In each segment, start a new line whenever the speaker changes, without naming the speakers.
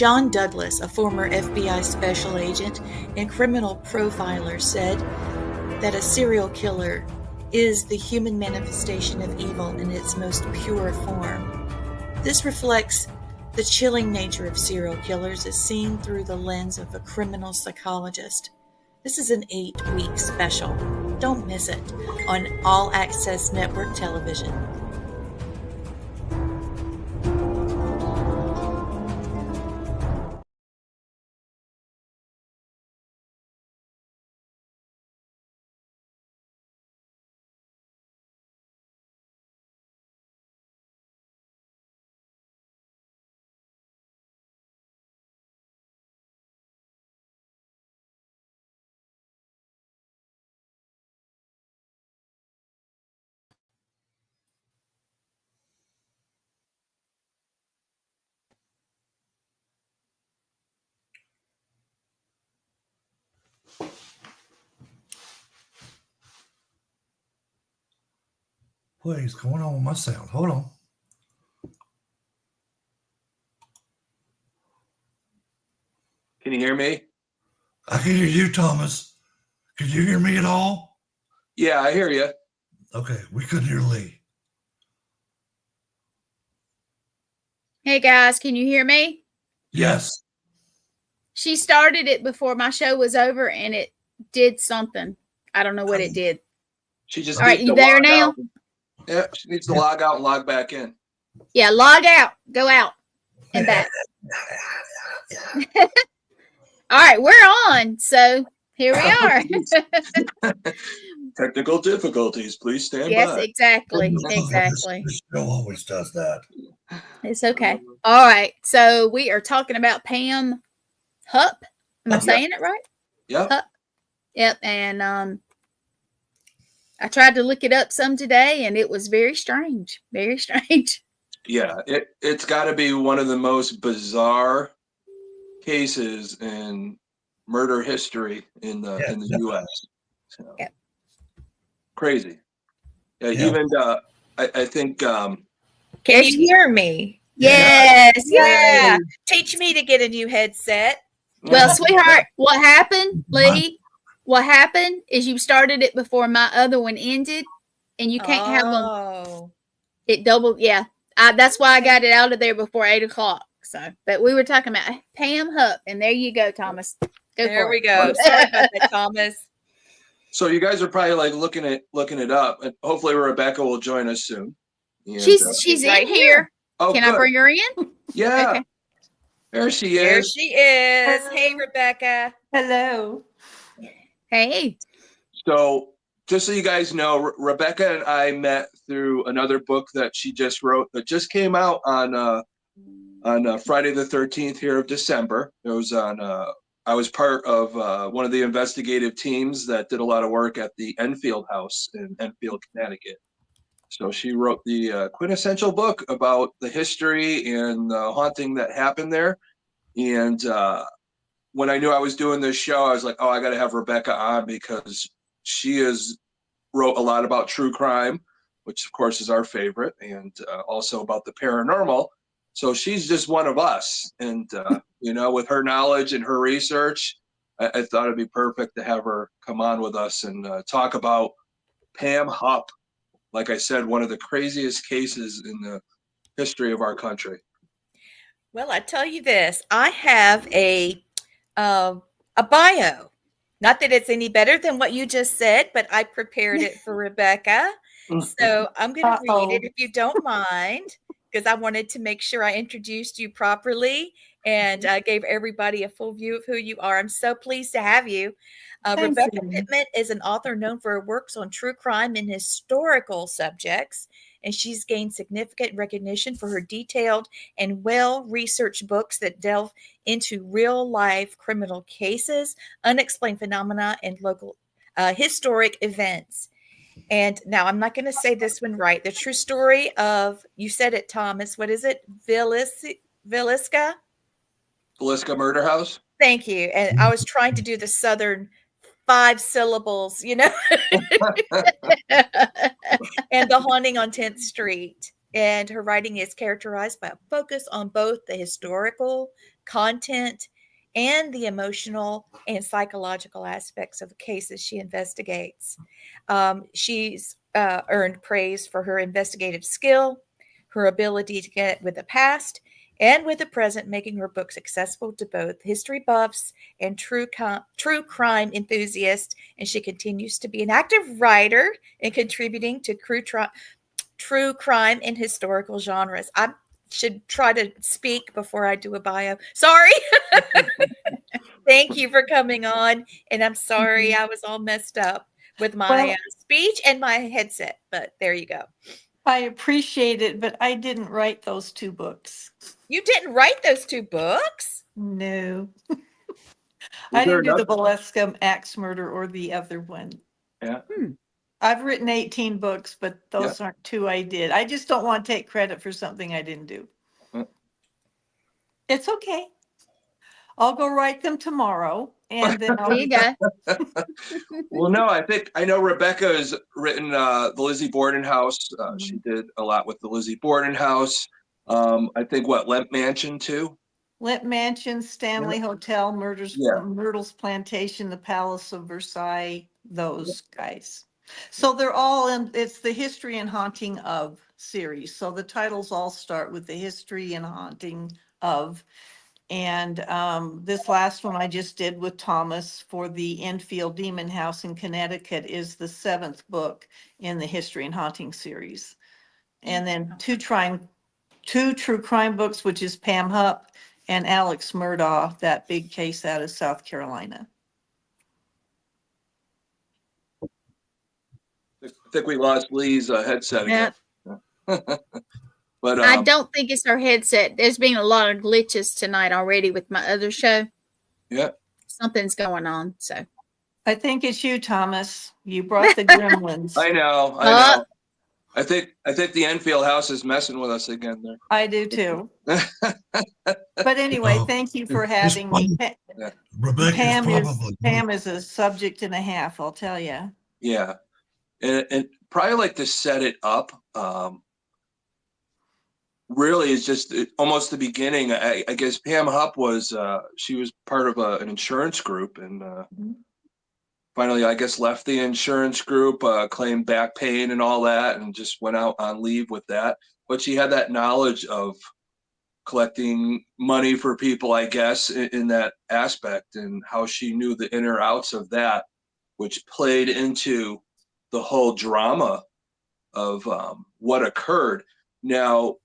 John Douglas, a former FBI special agent and criminal profiler, said that a serial killer is the human manifestation of evil in its most pure form. This reflects the chilling nature of serial killers as seen through the lens of a criminal psychologist. This is an 8-week special. Don't miss it on All Access Network Television.
What is going on with my sound? Hold on.
Can you hear me?
I can hear you, Thomas. Can you hear me at all?
Yeah, I hear you.
Okay, we couldn't hear Lee.
Hey guys, can you hear me?
Yes.
She started it before my show was over and it did something. I don't know what it did.
She just
All right,
needs
you
to
there
log
now?
out. Yeah, she needs to log out and log back in.
Yeah, log out, go out and back. All right, we're on. So here we are.
Technical difficulties. Please stand
Yes,
by.
exactly. Exactly.
This show always does that.
It's okay. All right. So we are talking about Pam Hupp. Am I saying it right?
Yep.
Hupp. Yep. And I tried to look it up some today and it was very strange. Very strange.
Yeah, it's got to be one of the most bizarre cases in murder history in the U.S. So,
Yep.
Crazy. Yeah,
Yeah.
even I think.
Can you hear me?
Yes.
Yeah. Teach me to get a new headset.
Well, sweetheart, what happened, Lee? What happened is you started it before my other one ended, and you can't have them.
Oh.
It doubled. Yeah, that's why I got it out of there before 8:00. So, but we were talking about Pam Hupp, and there you go, Thomas.
There we go. Sorry about that, Thomas.
So you guys are probably like looking it up, and hopefully Rebecca will join us soon. And,
she's
right
in here.
Oh,
Can
good.
I bring her in?
Yeah.
Okay.
There she is.
There she is. Hey, Rebecca.
Hello.
Hey.
So just so you guys know, Rebecca and I met through another book that she just wrote that just came out on Friday the 13th here of December. It was on. I was part of one of the investigative teams that did a lot of work at the Enfield House in Enfield, Connecticut. So she wrote the quintessential book about the history and the haunting that happened there. And when I knew I was doing this show, I was like, oh, I got to have Rebecca on because she wrote a lot about true crime, which of course is our favorite, and also about the paranormal. So she's just one of us. And, with her knowledge and her research, I thought it'd be perfect to have her come on with us and talk about Pam Hupp. Like I said, one of the craziest cases in the history of our country.
Well, I tell you this, I have a bio. Not that it's any better than what you just said, but I prepared it for Rebecca. So I'm going to read it if you don't mind, because I wanted to make sure I introduced you properly and gave everybody a full view of who you are. I'm so pleased to have you. Rebecca Pittman is an author known for her works on true crime and historical subjects, and she's gained significant recognition for her detailed and well-researched books that delve into real-life criminal cases, unexplained phenomena, and local historic events. And now I'm not going to say this one right. The true story of, you said it, Thomas, what is it? Villisca
Murder House?
Thank you. And I was trying to do the Southern 5 syllables, and The Haunting on 10th Street. And her writing is characterized by a focus on both the historical content, and the emotional and psychological aspects of the cases she investigates. She's earned praise for her investigative skill, her ability to get with the past and with the present, making her books accessible to both history buffs and true crime enthusiasts. And she continues to be an active writer and contributing to true crime and historical genres. I should try to speak before I do a bio. Sorry. Thank you for coming on. And I'm sorry I was all messed up with my speech and my headset, but there you go.
I appreciate it, but I didn't write those 2 books.
You didn't write those 2 books?
No. I didn't do the Valeska axe murder or the other one.
Yeah.
I've written 18 books, but those aren't 2 I did. I just don't want to take credit for something I didn't do. It's okay. I'll go write them tomorrow, and then
There you go.
Well, no, I know Rebecca has written the Lizzie Borden House. She did a lot with the Lizzie Borden House. I think Lemp Mansion too.
Lemp Mansion, Stanley Hotel, Myrtle's Plantation, the Palace of Versailles, those guys. So they're all in, it's the History and Haunting of series. So the titles all start with the history and haunting of. And this last one I just did with Thomas for the Enfield Demon House in Connecticut is the 7th book in the History and Haunting series. And then 2 true crime books, which is Pam Hupp and Alex Murdaugh, that big case out of South Carolina.
I think we lost Lee's headset again. But
I don't think it's our headset. There's been a lot of glitches tonight already with my other show.
Yeah.
Something's going on. So
I think it's you, Thomas. You brought the gremlins.
I know. I think the Enfield House is messing with us again there.
I do too. But anyway, thank you for having me. Pam is a subject and a half, I'll tell you.
Yeah. And probably like to set it up. Really is just almost the beginning. I guess Pam Hupp was she was part of an insurance group, and finally I guess left the insurance group, claimed back pain and all that, and just went out on leave with that. But she had that knowledge of collecting money for people, I guess, in that aspect, and how she knew the in or outs of that, which played into the whole drama of what occurred. Now,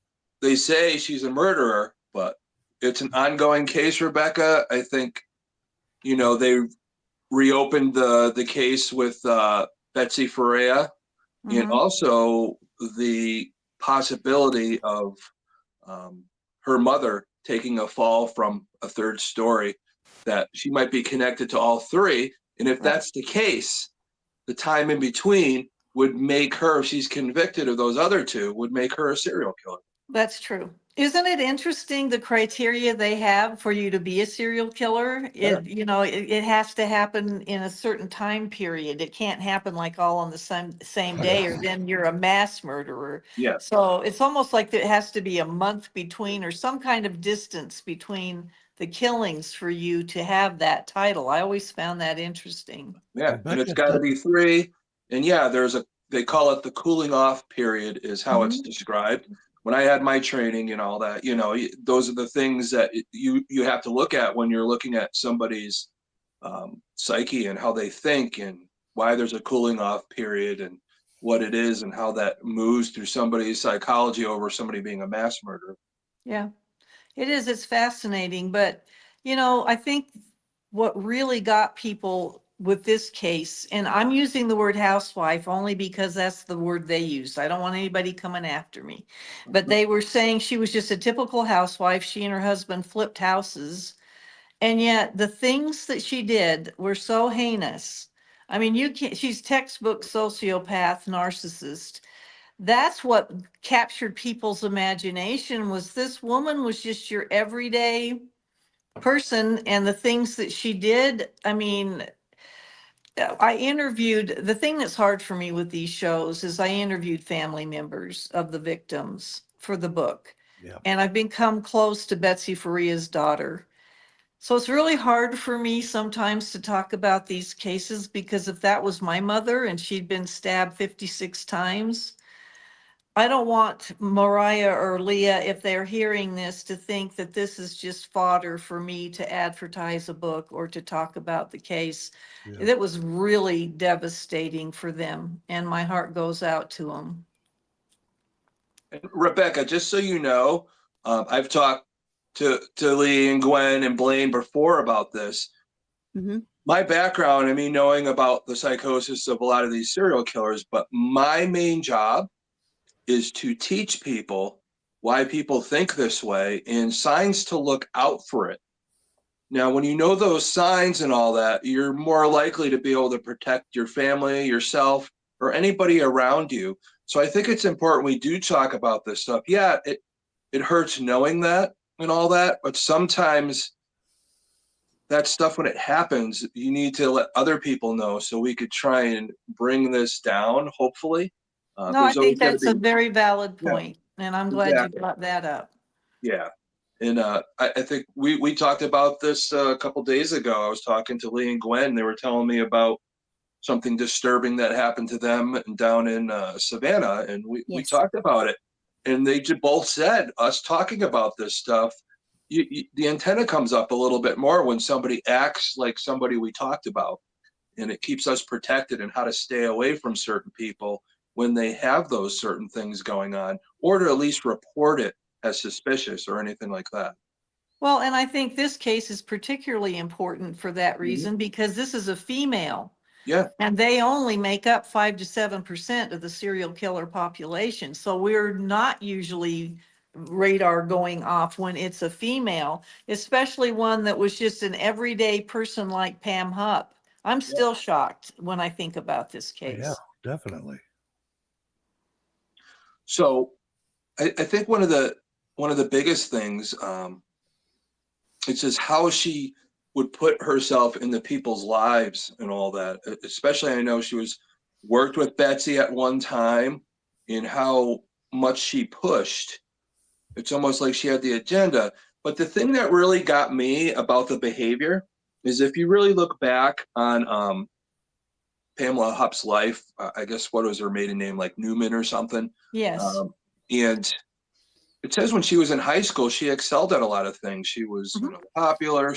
they say she's a murderer, but it's an ongoing case, Rebecca. I think, they reopened the case with Betsy Ferreira, and also the possibility of her mother taking a fall from a 3rd story, that she might be connected to all 3. And if that's the case, the time in between would make her, if she's convicted of those other 2, would make her a serial killer.
That's true. Isn't it interesting the criteria they have for you to be a serial killer? It has to happen in a certain time period. It can't happen like all on the same day, or then you're a mass murderer.
Yeah.
So it's almost like there has to be a month between, or some kind of distance between the killings for you to have that title. I always found that interesting.
Yeah, and it's got to be 3. And yeah, they call it the cooling off period is how it's described. When I had my training and all that, those are the things that you have to look at when you're looking at somebody's psyche and how they think, and why there's a cooling off period, and what it is, and how that moves through somebody's psychology over somebody being a mass murderer.
Yeah, it is. It's fascinating. But, I think what really got people with this case, and I'm using the word housewife only because that's the word they used. I don't want anybody coming after me, but they were saying she was just a typical housewife. She and her husband flipped houses, and yet the things that she did were so heinous. I mean, she's textbook sociopath, narcissist. That's what captured people's imagination, was this woman was just your everyday person, and the things that she did. I mean, the thing that's hard for me with these shows is I interviewed family members of the victims for the book. Yeah. And I've become close to Betsy Ferreira's daughter. So it's really hard for me sometimes to talk about these cases, because if that was my mother and she'd been stabbed 56 times, I don't want Mariah or Leah, if they're hearing this, to think that this is just fodder for me to advertise a book or to talk about the case.
Yeah.
It was really devastating for them, and my heart goes out to them.
And Rebecca, just so you know, I've talked to Lee and Gwen and Blaine before about this.
Mhm.
My background, I mean, knowing about the psychosis of a lot of these serial killers, but my main job is to teach people why people think this way and signs to look out for it. Now, when you know those signs and all that, you're more likely to be able to protect your family, yourself, or anybody around you. So I think it's important we do talk about this stuff. Yeah, it hurts knowing that and all that, but sometimes that stuff, when it happens, you need to let other people know so we could try and bring this down, hopefully.
No, I
There's always
think
going to
that's a
be,
very valid
yeah,
point, and I'm glad you
exactly.
brought that up.
Yeah. And I think we talked about this a couple days ago. I was talking to Lee and Gwen. They were telling me about something disturbing that happened to them down in Savannah, and we
Yes.
talked about it. And they both said, us talking about this stuff, the antenna comes up a little bit more when somebody acts like somebody we talked about, and it keeps us protected and how to stay away from certain people when they have those certain things going on, or to at least report it as suspicious or anything like that.
Well, and I think this case is particularly important for that
Mhm.
reason, because this is a female.
Yeah,
And they only make up 5 to 7% of the serial killer population. So we're not usually radar going off when it's a female, especially one that was just an everyday person like Pam Hupp. I'm still shocked when I think about this
Yeah,
case.
definitely.
so I think one of the biggest things, it's just how she would put herself into people's lives and all that. Especially, I know she was worked with Betsy at one time, and how much she pushed. It's almost like she had the agenda. But the thing that really got me about the behavior is, if you really look back on Pamela Hupp's life, I guess, what was her maiden name, like Newman or something?
Yes.
Um, and it says when she was in high school, she excelled at a lot of things. She was,
Mhm.
popular.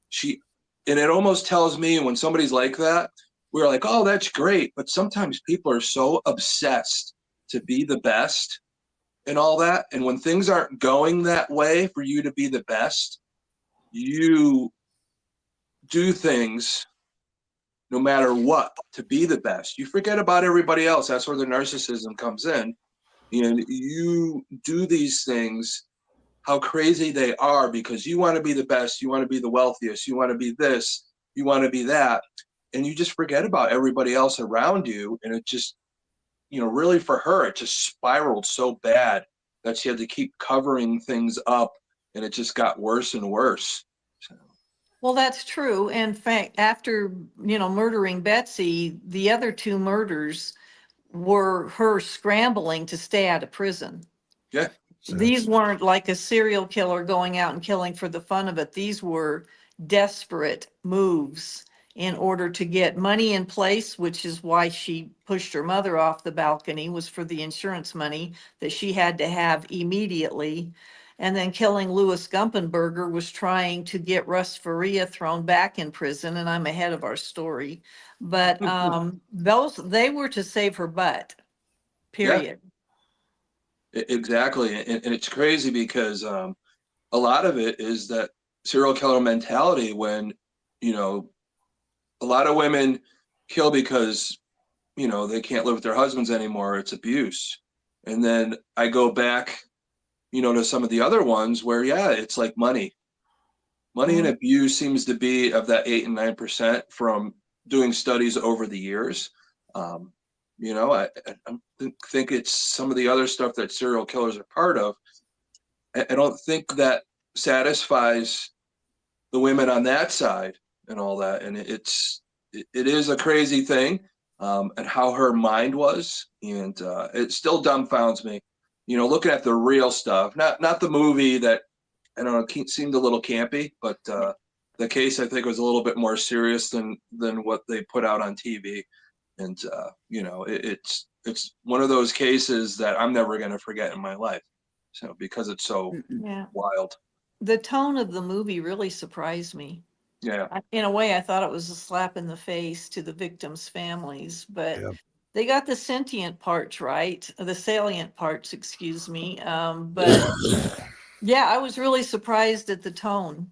She, and it almost tells me when somebody's like that, we're like, oh, that's great. But sometimes people are so obsessed to be the best and all that. And when things aren't going that way for you to be the best, you do things no matter what to be the best. You forget about everybody else. That's where the narcissism comes in. And you do these things, how crazy they are, because you want to be the best, you want to be the wealthiest, you want to be this, you want to be that, and you just forget about everybody else around you. And it just, really for her, it just spiraled so bad that she had to keep covering things up, and it just got worse and worse. So,
Well, that's true. In fact, after, murdering Betsy, the other two murders were her scrambling to stay out of prison.
yeah.
These weren't like a serial killer going out and killing for the fun of it. These were desperate moves in order to get money in place, which is why she pushed her mother off the balcony, was for the insurance money that she had to have immediately. And then killing Louis Gumpenberger was trying to get Russ Faria thrown back in prison, and I'm ahead of our story. But they were to save her butt,
Yeah,
period.
exactly. And it's crazy because a lot of it is that serial killer mentality when, a lot of women kill because, they can't live with their husbands anymore. It's abuse. And then I go back, to some of the other ones where, yeah, it's like money. Money and
Mhm.
abuse seems to be of that 8 and 9% from doing studies over the years. Um, I think it's some of the other stuff that serial killers are part of. I don't think that satisfies the women on that side and all that. And it is a crazy thing, and how her mind was, and it still dumbfounds me. Looking at the real stuff, not the movie that, I don't know, seemed a little campy, but the case, I think, was a little bit more serious than what they put out on TV. And it's one of those cases that I'm never going to forget in my life. So because it's so wild.
The tone of the movie really surprised me.
Yeah.
In a way, I thought it was a slap in the face to the victims' families, but they got the sentient parts right, the salient parts, excuse me. But yeah, I was really surprised at the tone.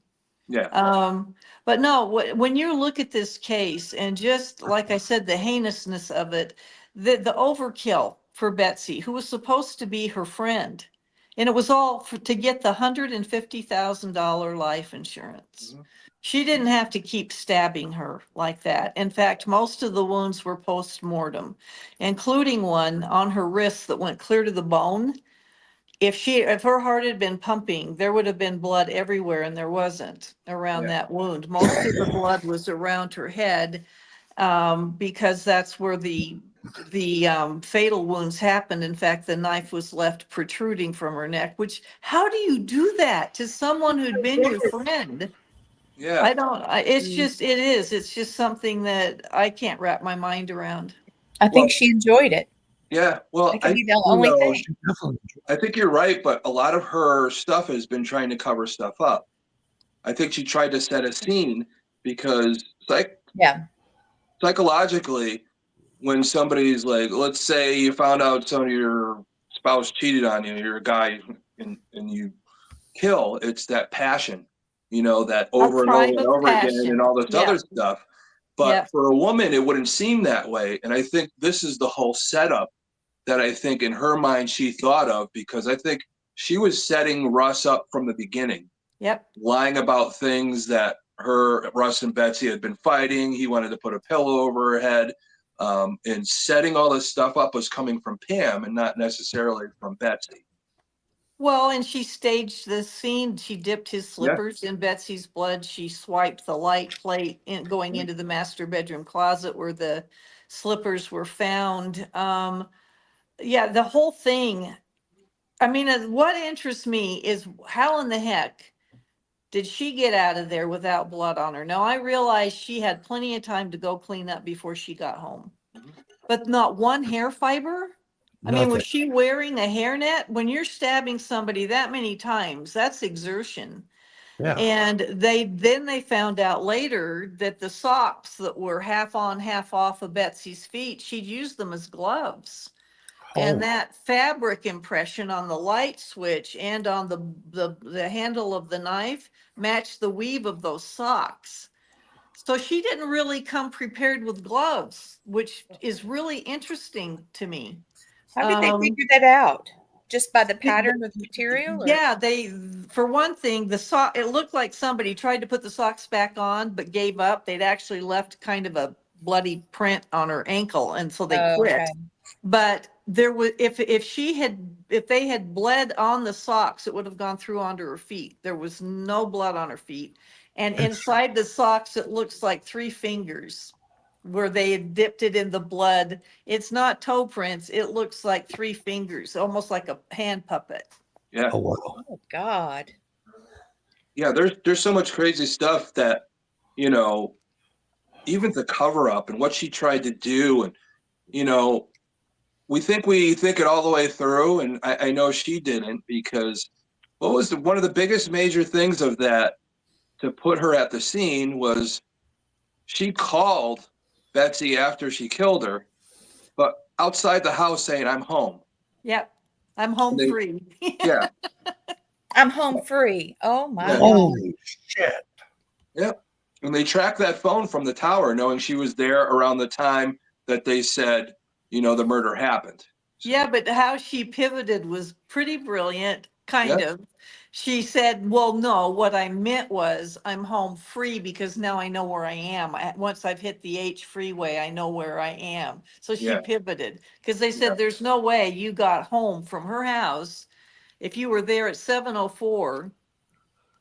Yeah.
But no, when you look at this case and just like I said, the heinousness of it, the overkill for Betsy, who was supposed to be her friend, and it was all to get the $150,000 life insurance. She didn't have to keep stabbing her like that. In fact, most of the wounds were post-mortem, including one on her wrist that went clear to the bone. If her heart had been pumping, there would have been blood everywhere, and there wasn't around that wound. Most of the blood was around her head, because that's where the fatal wounds happened. In fact, the knife was left protruding from her neck, which, how do you do that to someone who'd been your friend?
Yeah.
It's just something that I can't wrap my mind around.
I think she enjoyed it.
Yeah. Well,
That could be the only thing.
I think you're right, but a lot of her stuff has been trying to cover stuff up. I think she tried to set a scene because psychologically, when somebody's like, let's say you found out some of your spouse cheated on you, you're a guy, and you kill, it's that passion, that over and over and over again and all this other stuff. But for a woman, it wouldn't seem that way. And I think this is the whole setup that I think in her mind she thought of, because I think she was setting Russ up from the beginning.
Yep.
Lying about things that Russ and Betsy had been fighting. He wanted to put a pillow over her head. And setting all this stuff up was coming from Pam and not necessarily from Betsy.
Well, and she staged the scene. She dipped his slippers in Betsy's blood. She swiped the light plate going into the master bedroom closet where the slippers were found. The whole thing. I mean, what interests me is how in the heck did she get out of there without blood on her? Now, I realize she had plenty of time to go clean up before she got home, but not one hair fiber. I mean, was she wearing a hairnet? When you're stabbing somebody that many times, that's exertion.
Yeah.
And they found out later that the socks that were half on, half off of Betsy's feet, she'd used them as gloves. And that fabric impression on the light switch and on the handle of the knife matched the weave of those socks. So she didn't really come prepared with gloves, which is really interesting to me.
How did they figure that out? Just by the pattern of the material? Or?
Yeah, for one thing, it looked like somebody tried to put the socks back on, but gave up. They'd actually left kind of a bloody print on her ankle, and so they quit. Okay. But there was, if they had bled on the socks, it would have gone through onto her feet. There was no blood on her feet. And inside the socks, it looks like 3 fingers where they had dipped it in the blood. It's not toe prints. It looks like 3 fingers, almost like a hand puppet.
Yeah.
Oh, wow.
Oh, God.
Yeah, there's so much crazy stuff that, even the cover up and what she tried to do. And, we think it all the way through. And I know she didn't, because what was one of the biggest major things of that to put her at the scene was she called Betsy after she killed her, but outside the house saying, "I'm home."
Yep. I'm home free.
Yeah.
I'm home free. Oh my God.
Holy shit.
Yep. And they tracked that phone from the tower, knowing she was there around the time that they said, the murder happened. So.
Yeah, but how she pivoted was pretty brilliant, kind of. She said, well, no, what I meant was I'm home free because now I know where I am. Once I've hit the H freeway, I know where I am. So she pivoted, because they said there's no way you got home from her house if you were there at 7:04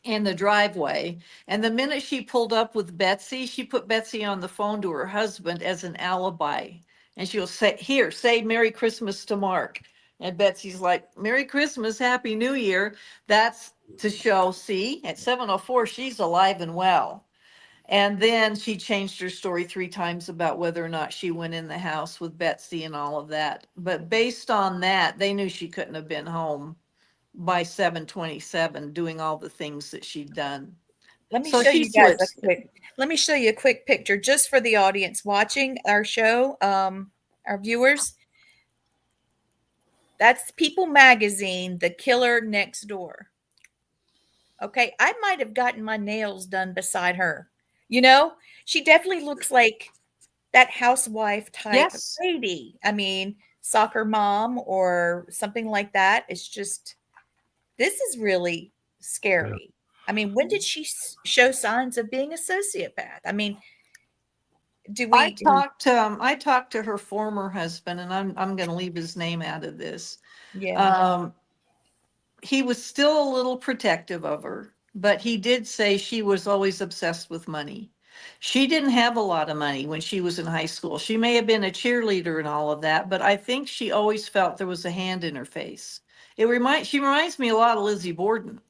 in the driveway. And the minute she pulled up with Betsy, she put Betsy on the phone to her husband as an alibi. And she'll say Merry Christmas to Mark. And Betsy's like, Merry Christmas, Happy New Year. That's to show, see, at 7:04, she's alive and well. And then she changed her story 3 times about whether or not she went in the house with Betsy and all of that. But based on that, they knew she couldn't have been home by 7:27 doing all the things that she'd done.
Let me
So
show
she
you guys a
switched.
quick let me show you a quick picture just for the audience watching our show, our viewers. That's People Magazine, The Killer Next Door. Okay, I might have gotten my nails done beside her. You know, she definitely looks like that housewife type
Yes.
lady. I mean, soccer mom or something like that. It's just, this is really scary. I mean, when did she show signs of being a sociopath? I mean, do we?
I talked to her former husband, and I'm going to leave his name out of this.
Yeah.
He was still a little protective of her, but he did say she was always obsessed with money. She didn't have a lot of money when she was in high school. She may have been a cheerleader and all of that, but I think she always felt there was a hand in her face. She reminds me a lot of Lizzie Borden.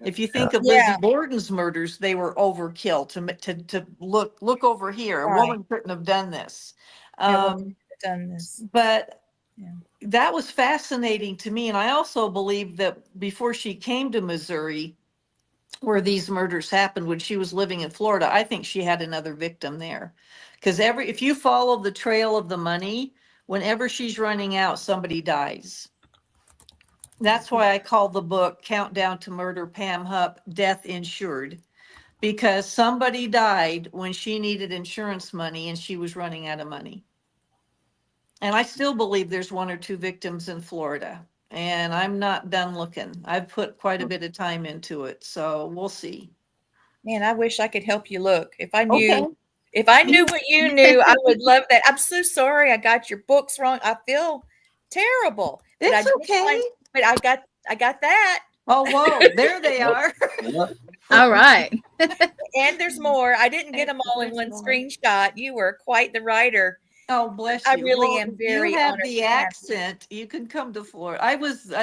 If you think of Lizzie
Yeah.
Borden's murders, they were overkill to look over here. A
Right.
woman couldn't have done this.
Yeah. Women have done this.
But
Yeah.
that was fascinating to me. And I also believe that before she came to Missouri, where these murders happened, when she was living in Florida, I think she had another victim there. Because if you follow the trail of the money, whenever she's running out, somebody dies. That's why I call the book Countdown to Murder, Pam Hupp, Death Insured, because somebody died when she needed insurance money and she was running out of money. And I still believe there's 1 or 2 victims in Florida, and I'm not done looking. I've put quite a bit of time into it, so we'll see.
Man, I wish I could help you look.
Okay.
If I knew what you knew, I would love that. I'm so sorry I got your books wrong. I feel terrible. But I
It's
did
okay.
find, but I got that.
Oh, whoa, there they
Yep.
are.
Yep.
All right.
And there's more. I didn't get them all in
There's
one
more.
screenshot. You were quite the writer.
Oh, bless
I
you.
really
Well,
am
if you
very
have
honored
the
to have you.
accent, you can come to Florida. I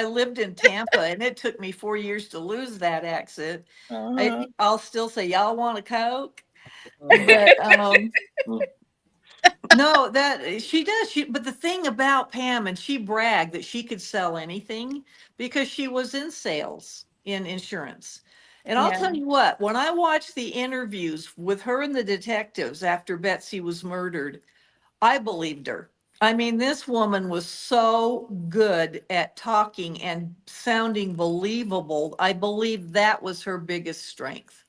lived in Tampa and it took me 4 years to lose that accent.
Uh-huh.
I'll still say, y'all want a Coke? But no, that she does. But the thing about Pam, and she bragged that she could sell anything because she was in sales in insurance. And I'll
Yeah.
tell you what, when I watched the interviews with her and the detectives after Betsy was murdered, I believed her. I mean, this woman was so good at talking and sounding believable. I believe that was her biggest strength.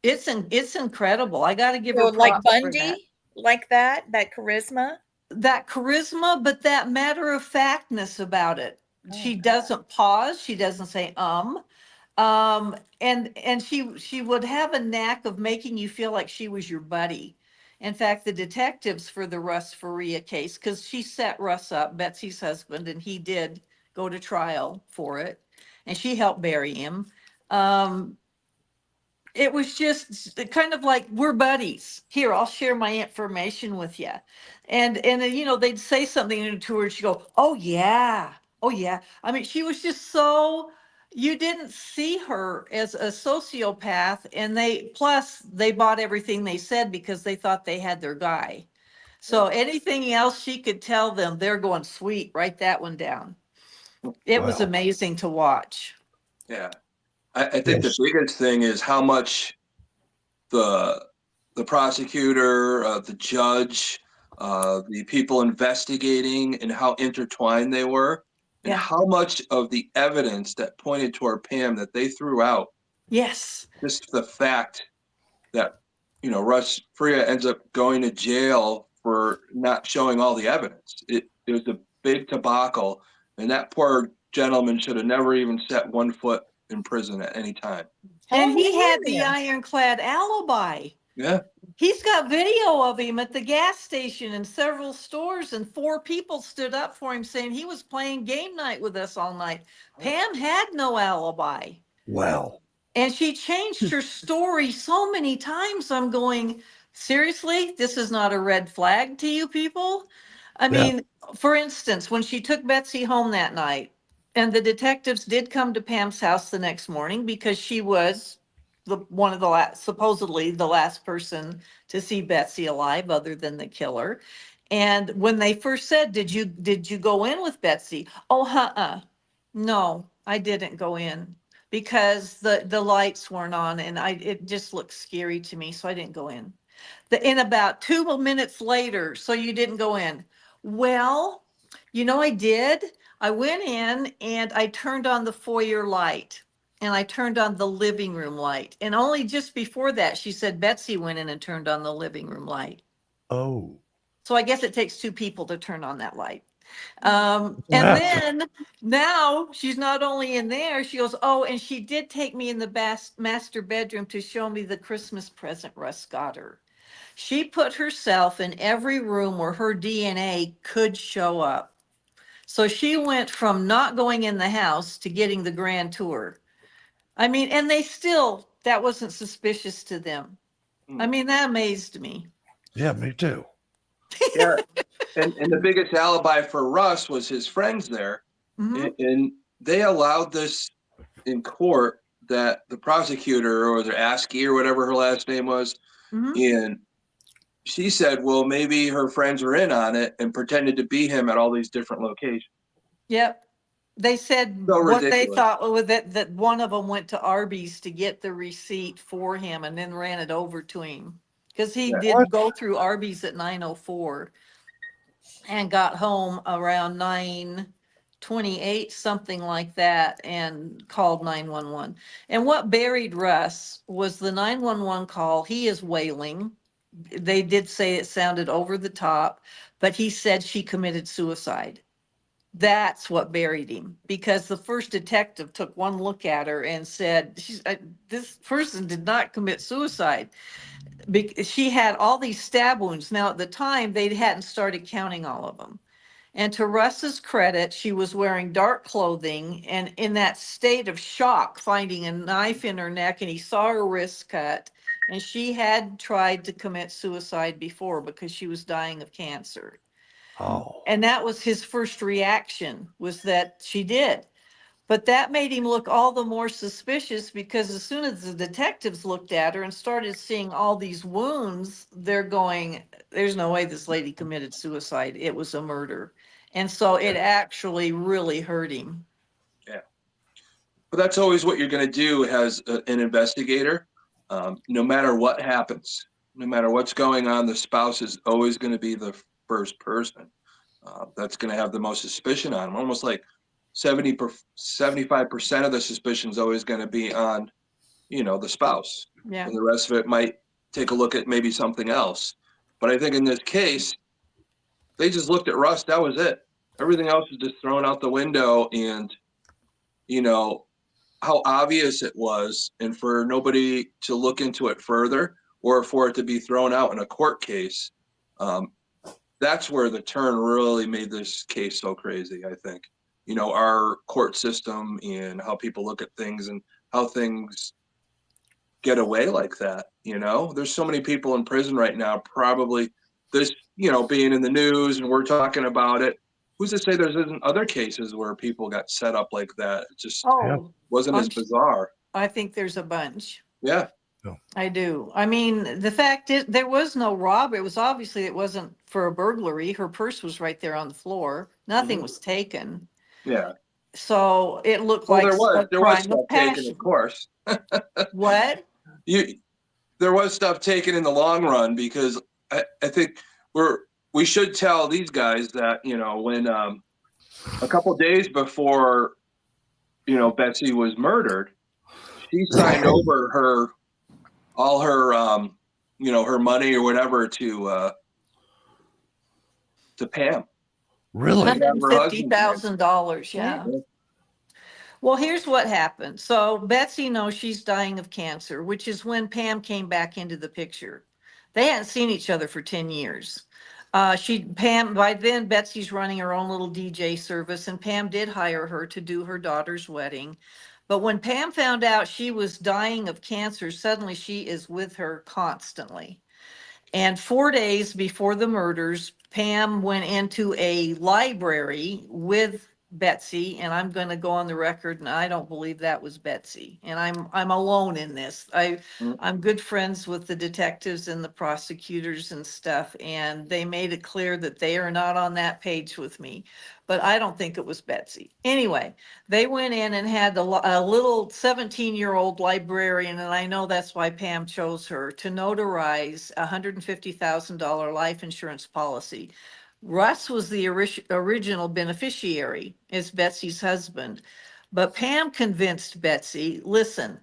It's incredible. I got to give
So
her
like
props for that.
Bundy, like that charisma.
That charisma, but that matter of factness about it.
Oh
She
God.
doesn't pause. She doesn't say and she would have a knack of making you feel like she was your buddy. In fact, the detectives for the Russ Faria case, because she set Russ up, Betsy's husband, and he did go to trial for it, and she helped bury him. Um, it was just kind of like, we're buddies. Here, I'll share my information with you. And they'd say something to her, and she'd go, oh yeah, oh yeah. I mean, she was just so, you didn't see her as a sociopath, and they bought everything they said because they thought they had their guy. So anything else she could tell them, they're going, sweet, write that one down. It was
Wow.
amazing to watch.
Yeah. I think the
Yes.
biggest thing is how much the prosecutor, the judge, the people investigating, and how intertwined they were, and
Yeah.
how much of the evidence that pointed toward Pam that they threw out.
Yes.
Just the fact that Russ Freya ends up going to jail for not showing all the evidence. It was a big debacle, and that poor gentleman should have never even set 1 foot in prison at any time.
How
And
long were
he
you
had
in
the
there?
ironclad alibi.
Yeah.
He's got video of him at the gas station in several stores, and 4 people stood up for him saying he was playing game night with us all night. Pam had no alibi.
Wow.
And she changed her story so many times. I'm going, seriously, this is not a red flag to you people? I
Yeah.
mean, for instance, when she took Betsy home that night, and the detectives did come to Pam's house the next morning because she was one of the last, supposedly the last person to see Betsy alive other than the killer. And when they first said, did you go in with Betsy? Oh, no, I didn't go in because the lights weren't on and it just looked scary to me, so I didn't go in. In about 2 minutes later, so you didn't go in. Well, I did. I went in and I turned on the foyer light and I turned on the living room light. And only just before that, she said Betsy went in and turned on the living room light.
Oh.
So I guess it takes two people to turn on that light.
Wow.
And then now she's not only in there, she goes, oh, and she did take me in the master bedroom to show me the Christmas present Russ got her. She put herself in every room where her DNA could show up. So she went from not going in the house to getting the grand tour. I mean, and that wasn't suspicious to them. I mean, that amazed me.
Yeah, me too.
Yeah. And the biggest alibi for Russ was his friends there.
Mhm.
And they allowed this in court, that the prosecutor, or the Askey or whatever her last name was,
Mhm.
and she said, well, maybe her friends were in on it and pretended to be him at all these different locations.
Yep. They said
So
what they
ridiculous.
thought was that one of them went to Arby's to get the receipt for him and then ran it over to him. Because he
Yeah.
did go through Arby's at 9:04 and got home around 9:28, something like that, and called 911. And what buried Russ was the 911 call. He is wailing. They did say it sounded over the top, but he said she committed suicide. That's what buried him, because the first detective took one look at her and said, this person did not commit suicide. She had all these stab wounds. Now, at the time, they hadn't started counting all of them. And to Russ's credit, she was wearing dark clothing and in that state of shock, finding a knife in her neck, and he saw her wrist cut. And she had tried to commit suicide before because she was dying of cancer.
Oh.
And that was his first reaction, was that she did. But that made him look all the more suspicious, because as soon as the detectives looked at her and started seeing all these wounds, they're going, there's no way this lady committed suicide. It was a murder. And so it actually really hurt him.
Yeah. But that's always what you're going to do as an investigator. No matter what happens, no matter what's going on, the spouse is always going to be the first person that's going to have the most suspicion on them. Almost like 75% of the suspicion is always going to be on, the spouse.
Yeah.
And the rest of it might take a look at maybe something else. But I think in this case, they just looked at Russ. That was it. Everything else is just thrown out the window. And, how obvious it was, and for nobody to look into it further, or for it to be thrown out in a court case. That's where the turn really made this case so crazy, I think. Our court system and how people look at things and how things get away like that. There's so many people in prison right now, probably this, being in the news and we're talking about it. Who's to say there isn't other cases where people got set up like that? It just wasn't as bizarre.
I think there's a bunch.
Yeah.
I do. I mean, the fact is, there was no robbery. It wasn't for a burglary. Her purse was right there on the floor. Nothing was taken.
Yeah.
So it looked
Well,
like
there was
crime
stuff
of
taken,
passion.
of course.
What?
There was stuff taken in the long run, because I think we should tell these guys that, when a couple days before, Betsy was murdered, she signed over all her her money or whatever to Pam.
Really?
$150,000. Yeah. Well, here's what happened. So Betsy knows she's dying of cancer, which is when Pam came back into the picture. They hadn't seen each other for 10 years. Pam, by then, Betsy's running her own little DJ service, and Pam did hire her to do her daughter's wedding. But when Pam found out she was dying of cancer, suddenly she is with her constantly. And 4 days before the murders, Pam went into a library with Betsy, and I'm going to go on the record, and I don't believe that was Betsy. And I'm alone in this. I'm good friends with the detectives and the prosecutors and stuff, and they made it clear that they are not on that page with me. But I don't think it was Betsy. Anyway, they went in and had a little 17-year-old librarian, and I know that's why Pam chose her, to notarize a $150,000 life insurance policy. Russ was the original beneficiary, is Betsy's husband. But Pam convinced Betsy, listen,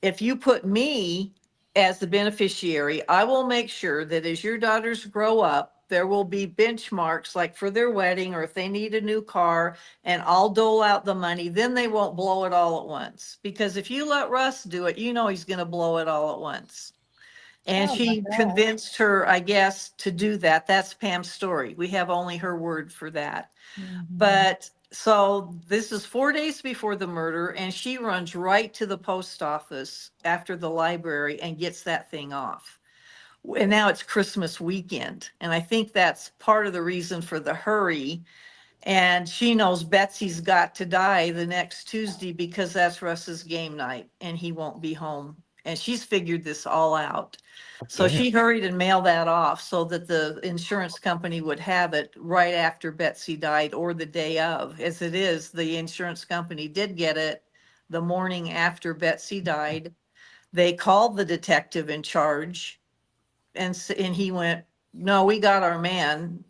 if you put me as the beneficiary, I will make sure that as your daughters grow up, there will be benchmarks like for their wedding or if they need a new car, and I'll dole out the money. Then they won't blow it all at once. Because if you let Russ do it, you know he's going to blow it all at once. And
Oh my
she
God.
convinced her, I guess, to do that. That's Pam's story. We have only her word for that.
Mhm.
But so this is 4 days before the murder, and she runs right to the post office after the library and gets that thing off. And now it's Christmas weekend. And I think that's part of the reason for the hurry. And she knows Betsy's got to die the next Tuesday because that's Russ's game night and he won't be home. And she's figured this all out. So
Damn.
she hurried and mailed that off so that the insurance company would have it right after Betsy died or the day of. As it is, the insurance company did get it the morning after Betsy died. They called the detective in charge and he went, no, we got our man.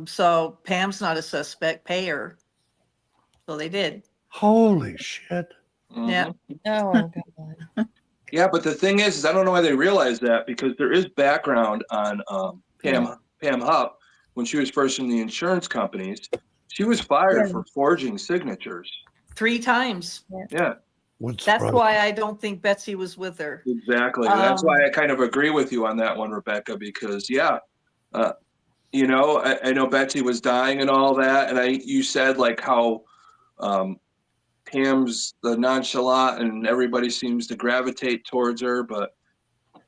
So Pam's not a suspect, pay her. So they did.
Holy shit.
Yeah.
Oh God.
Yeah, but the thing is I don't know why they realize that, because there is background on Pam Hupp when she was first in the insurance companies. She was fired
Yeah.
for forging signatures.
3 times.
Yeah,
What's
That's
Russ-
why I don't think Betsy was with her.
exactly. That's why I kind of agree with you on that one, Rebecca, because you know, I know Betsy was dying and all that, and you said like how Pam's the nonchalant and everybody seems to gravitate towards her, but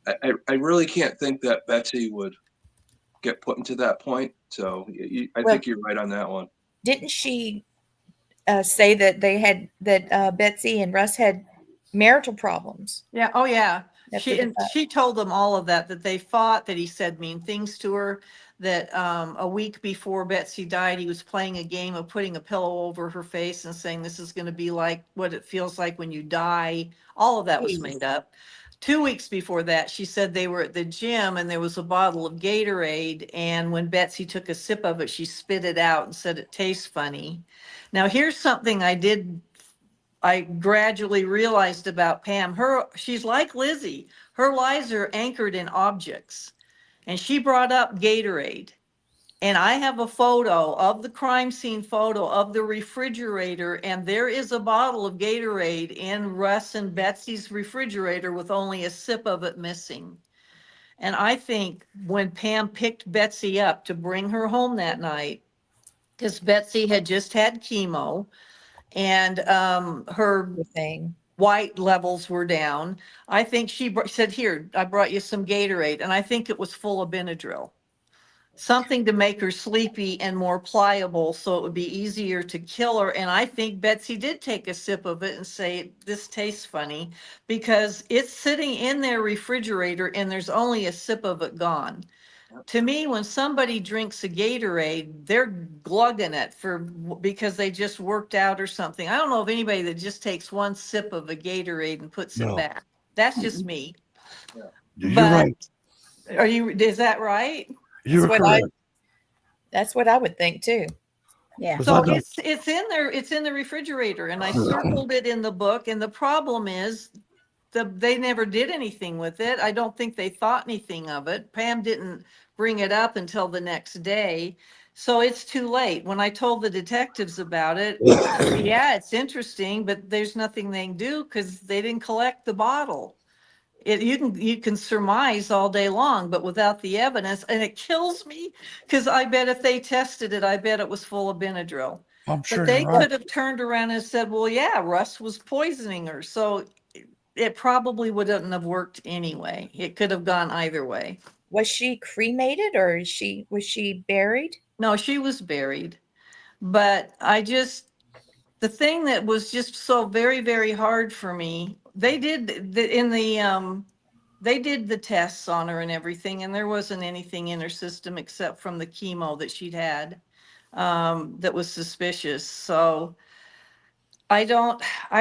I really can't think that Betsy would get put into that point. So I
Well,
think you're right on that one.
didn't she say that Betsy and Russ had marital problems?
Yeah. Oh, yeah.
That's what they thought.
She told them all of that, that they fought, that he said mean things to her, that a week before Betsy died, he was playing a game of putting a pillow over her face and saying, this is going to be like what it feels like when you die. All of that was
Jeez.
made up. 2 weeks before that, she said they were at the gym and there was a bottle of Gatorade. And when Betsy took a sip of it, she spit it out and said it tastes funny. Now, here's something I gradually realized about Pam. She's like Lizzie. Her lies are anchored in objects. And she brought up Gatorade. And I have a photo of the crime scene photo of the refrigerator, and there is a bottle of Gatorade in Russ and Betsy's refrigerator with only a sip of it missing. And I think when Pam picked Betsy up to bring her home that night, because Betsy had just had chemo and her
The thing.
white levels were down. I think she said, here, I brought you some Gatorade. And I think it was full of Benadryl. Something to make her sleepy and more pliable so it would be easier to kill her. And I think Betsy did take a sip of it and say, this tastes funny, because it's sitting in their refrigerator and there's only a sip of it gone. To me, when somebody drinks a Gatorade, they're glugging it because they just worked out or something. I don't know of anybody that just takes one sip of a Gatorade and puts it
No.
back. That's just me.
You're
But
right.
is that right?
You're
what
correct.
That's what I would think too.
Yeah.
Because
So
I don't-
it's in there, it's in the refrigerator, and I circled it in the book, and the problem is they never did anything with it. I don't think they thought anything of it. Pam didn't bring it up until the next day. So it's too late. When I told the detectives about it, yeah, it's interesting, but there's nothing they can do because they didn't collect the bottle. You can surmise all day long, but without the evidence, and it kills me because I bet if they tested it, I bet it was full of Benadryl.
I'm sure
But they
you're right.
could have turned around and said, well, yeah, Russ was poisoning her. So it probably wouldn't have worked anyway. It could have gone either way.
Was she cremated or was she buried?
No, she was buried. But I just, The thing that was just so very, very hard for me, they did they did the tests on her and everything, and there wasn't anything in her system except from the chemo that she'd had that was suspicious. So I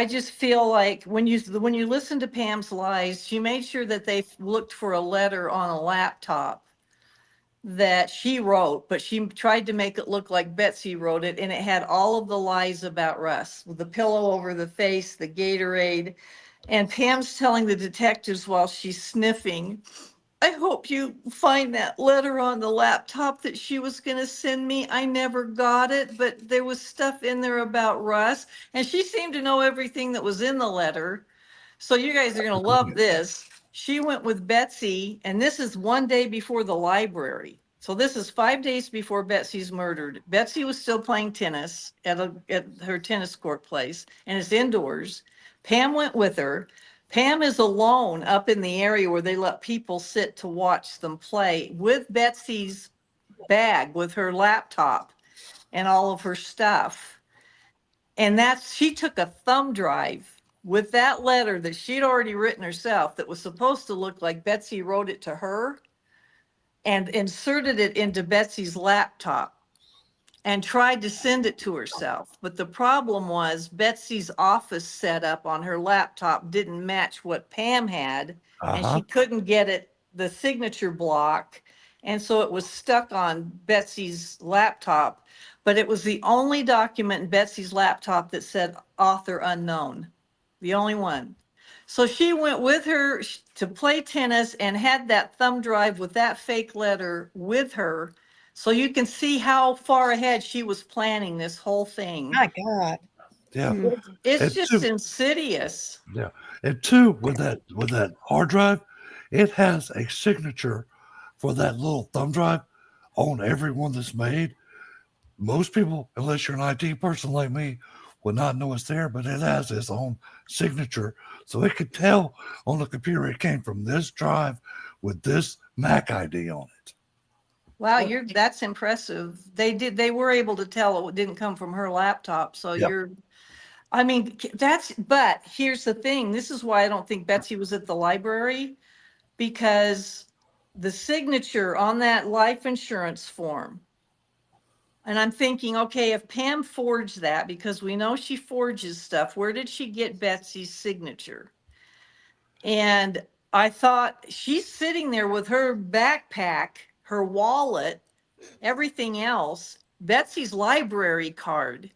just feel like when you listen to Pam's lies, she made sure that they looked for a letter on a laptop that she wrote, but she tried to make it look like Betsy wrote it, and it had all of the lies about Russ, with the pillow over the face, the Gatorade. And Pam's telling the detectives while she's sniffing, I hope you find that letter on the laptop that she was going to send me. I never got it, but there was stuff in there about Russ. And she seemed to know everything that was in the letter. So you guys are going to love this. She went with Betsy, and this is one day before the library. So this is 5 days before Betsy's murdered. Betsy was still playing tennis at her tennis court place, and it's indoors. Pam went with her. Pam is alone up in the area where they let people sit to watch them play with Betsy's bag with her laptop and all of her stuff. And she took a thumb drive with that letter that she'd already written herself that was supposed to look like Betsy wrote it to her, and inserted it into Betsy's laptop and tried to send it to herself. But the problem was Betsy's office setup on her laptop didn't match what Pam had, and
Uh-huh.
she couldn't get the signature block. And so it was stuck on Betsy's laptop, but it was the only document in Betsy's laptop that said author unknown, the only one. So she went with her to play tennis and had that thumb drive with that fake letter with her. So you can see how far ahead she was planning this whole thing.
My God.
Yeah.
It's
And
just
two,
insidious.
yeah. And two, with that hard drive, it has a signature for that little thumb drive on every one that's made. Most people, unless you're an IT person like me, would not know it's there, but it has its own signature. So it could tell on the computer it came from this drive with this MAC ID on it.
Wow, that's impressive. They were able to tell it didn't come from her laptop. So
Yep.
I mean, but here's the thing. This is why I don't think Betsy was at the library, because the signature on that life insurance form, and I'm thinking, okay, if Pam forged that, because we know she forges stuff, where did she get Betsy's signature? And I thought, she's sitting there with her backpack, her wallet, everything else. Betsy's library card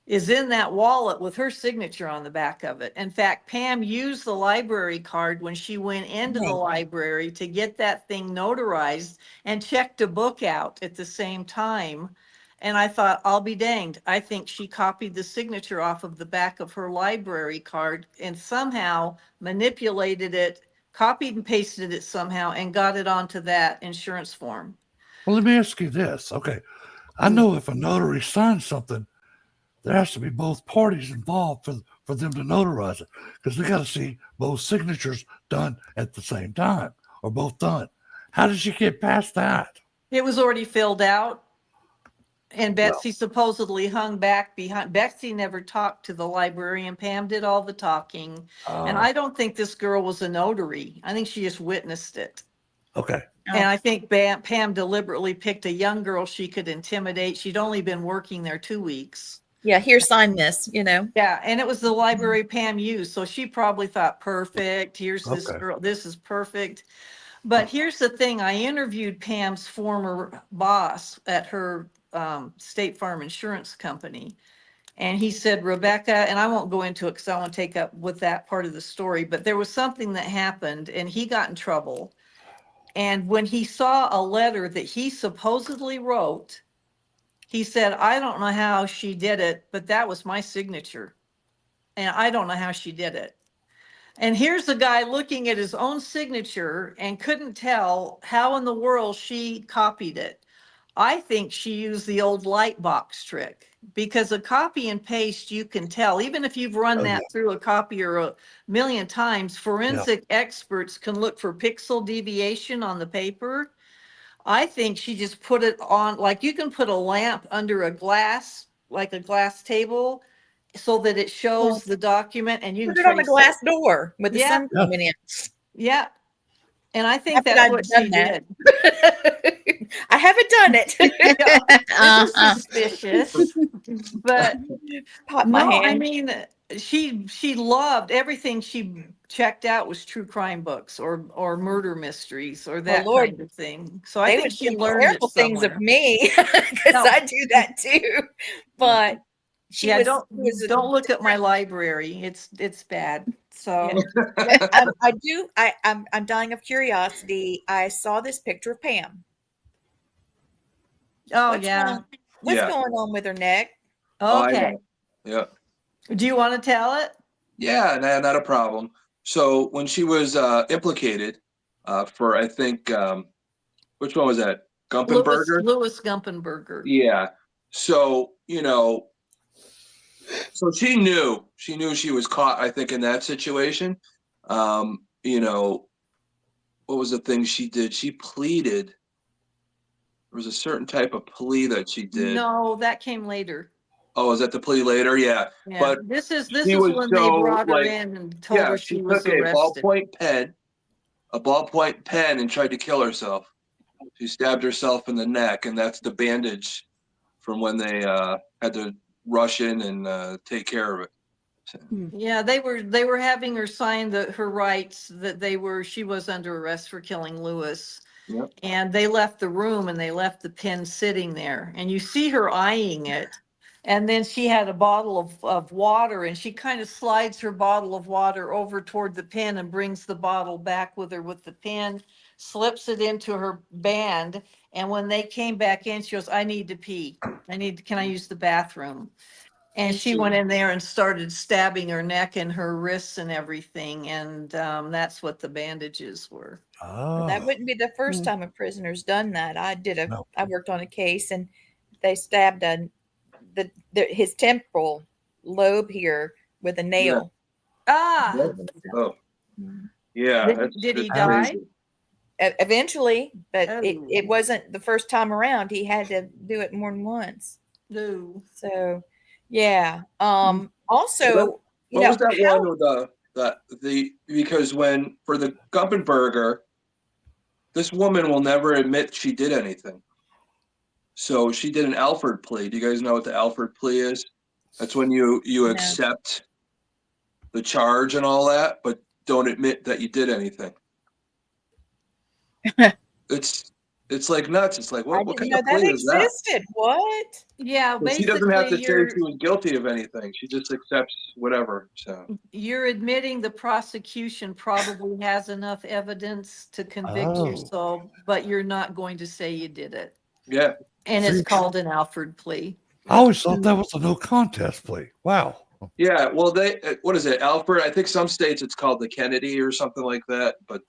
is in that wallet with her signature on the back of it. In fact, Pam used the library card when she went into the library to get that thing notarized and checked a book out at the same time. And I thought, I'll be danged. I think she copied the signature off of the back of her library card and somehow manipulated it, copied and pasted it somehow, and got it onto that insurance form.
Well, let me ask you this. Okay. I know if a notary signs something, there has to be both parties involved for them to notarize it, because they got to see both signatures done at the same time or both done. How did you get past that?
It was already filled out. And
Well,
Betsy supposedly hung back behind. Betsy never talked to the librarian. Pam did all the talking. And I don't think this girl was a notary. I think she just witnessed it.
okay.
And I think Pam deliberately picked a young girl she could intimidate. She'd only been working there 2 weeks.
Yeah, here, sign this,
Yeah, and it was the library Pam used. So she probably thought, perfect, here's this
Okay.
girl, this is perfect. But here's the thing, I interviewed Pam's former boss at her State Farm Insurance Company. And he said, Rebecca, and I won't go into it because I want to take up with that part of the story, but there was something that happened and he got in trouble. And when he saw a letter that he supposedly wrote, he said, I don't know how she did it, but that was my signature. And I don't know how she did it. And here's the guy looking at his own signature and couldn't tell how in the world she copied it. I think she used the old light box trick, because a copy and paste, you can tell, even if you've run
Oh,
that
yeah.
through a copier a million times, forensic experts can look for pixel deviation on the paper. I think she just put it on, like you can put a lamp under a glass, like a glass table, so that it shows the document and you can
Put it on the
trace
glass door with the
Yeah.
sun coming in.
Yeah. And I think
Not that
that's
I've
what
done
she
that.
did.
I haven't done it.
Yeah, this is
Uh-huh.
suspicious. But
Pop my
no, I
hand.
mean, she loved everything she checked out was true crime books or murder mysteries or
Well,
that
Lord,
kind of thing. So I
they
think
would
she
think
learned it
terrible things of
somewhere.
me because
No.
I do that too. But she
Yeah,
was, she was a
don't look at my library. It's bad.
yeah.
So
I do. I'm dying of curiosity. I saw this picture of Pam.
oh
What's
yeah.
wrong? What's
Yeah.
going on with her neck?
Oh, I
Okay.
know. Yeah.
Do you want to tell it?
Yeah, not a problem. So when she was implicated for, I think, which one was that? Gumpenberger?
Louis Gumpenberger.
Yeah. So, so she knew she was caught, I think, in that situation. You know, what was the thing she did? She pleaded. There was a certain type of plea that she did.
No, that came later.
Oh, is that the plea later? Yeah.
Yeah.
But
This is
she was
when they
so
brought her
like,
in and told
yeah,
her
she
she was
took a
arrested.
ballpoint pen and tried to kill herself. She stabbed herself in the neck, and that's the bandage from when they had to rush in and take care of it.
Yeah, they were having her sign her rights that she was under arrest for killing Lewis.
Yep.
And they left the room and they left the pen sitting there. And you see her eyeing it. And then she had a bottle of water and she kind of slides her bottle of water over toward the pen and brings the bottle back with her with the pen, slips it into her band. And when they came back in, she goes, I need to pee. Can I use the bathroom? And she went in there and started stabbing her neck and her wrists and everything. And that's what the bandages were.
That
Oh,
wouldn't be the first time a prisoner's done that.
no.
I worked on a case and they stabbed his temporal lobe here with a nail.
Ah,
Oh, yeah.
did he
It's
die?
crazy.
Eventually, but
Oh.
it wasn't the first time around. He had to do it more than once.
No.
So, yeah.
What,
Also,
what was that
how
one with the because when for the Gumpenberger, this woman will never admit she did anything. So she did an Alford plea. Do you guys know what the Alford plea is? That's when you
No.
accept the charge and all that, but don't admit that you did anything. It's like nuts. It's like
I
what
didn't
kind
know
of
that
plea is that?
existed. What?
Yeah,
Well, she doesn't have to
basically
say she was guilty of anything. She just accepts whatever. So
you're admitting the prosecution probably has enough evidence to convict you,
Oh.
but you're not going to say you did it.
yeah,
And it's
See,
called an Alford plea.
I always thought that was a no contest plea. Wow.
yeah. Well, they what is it, Alfred? I think some states it's called the Kennedy or something like that. But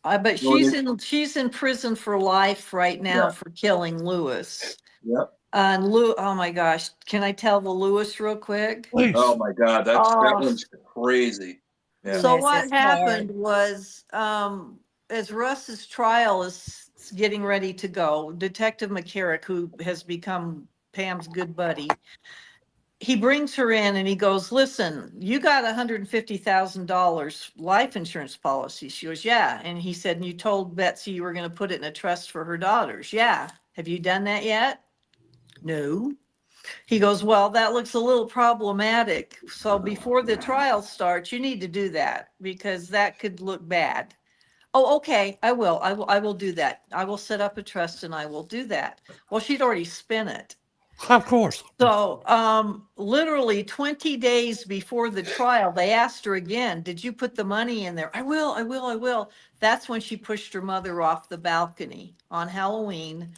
But
no,
she's in prison for life right now
yeah,
for killing Lewis.
yeah.
And oh my gosh, can I tell the Lewis real quick?
Please.
Oh my God, that
Oh.
one's crazy. Yeah.
So
Bless
what
his
happened
heart.
was, as Russ's trial is getting ready to go, Detective McCarrick, who has become Pam's good buddy, he brings her in and he goes, listen, you got $150,000 life insurance policy. She goes, yeah. And he said, and you told Betsy you were going to put it in a trust for her daughters. Yeah. Have you done that yet? No. He goes, well, that looks a little problematic. So before the trial starts, you need to do that because that could look bad. Oh, okay, I will. I will do that. I will set up a trust and I will do that. Well, she'd already spent it.
Of course.
So, literally 20 days before the trial, they asked her again, did you put the money in there? I will. That's when she pushed her mother off the balcony on Halloween,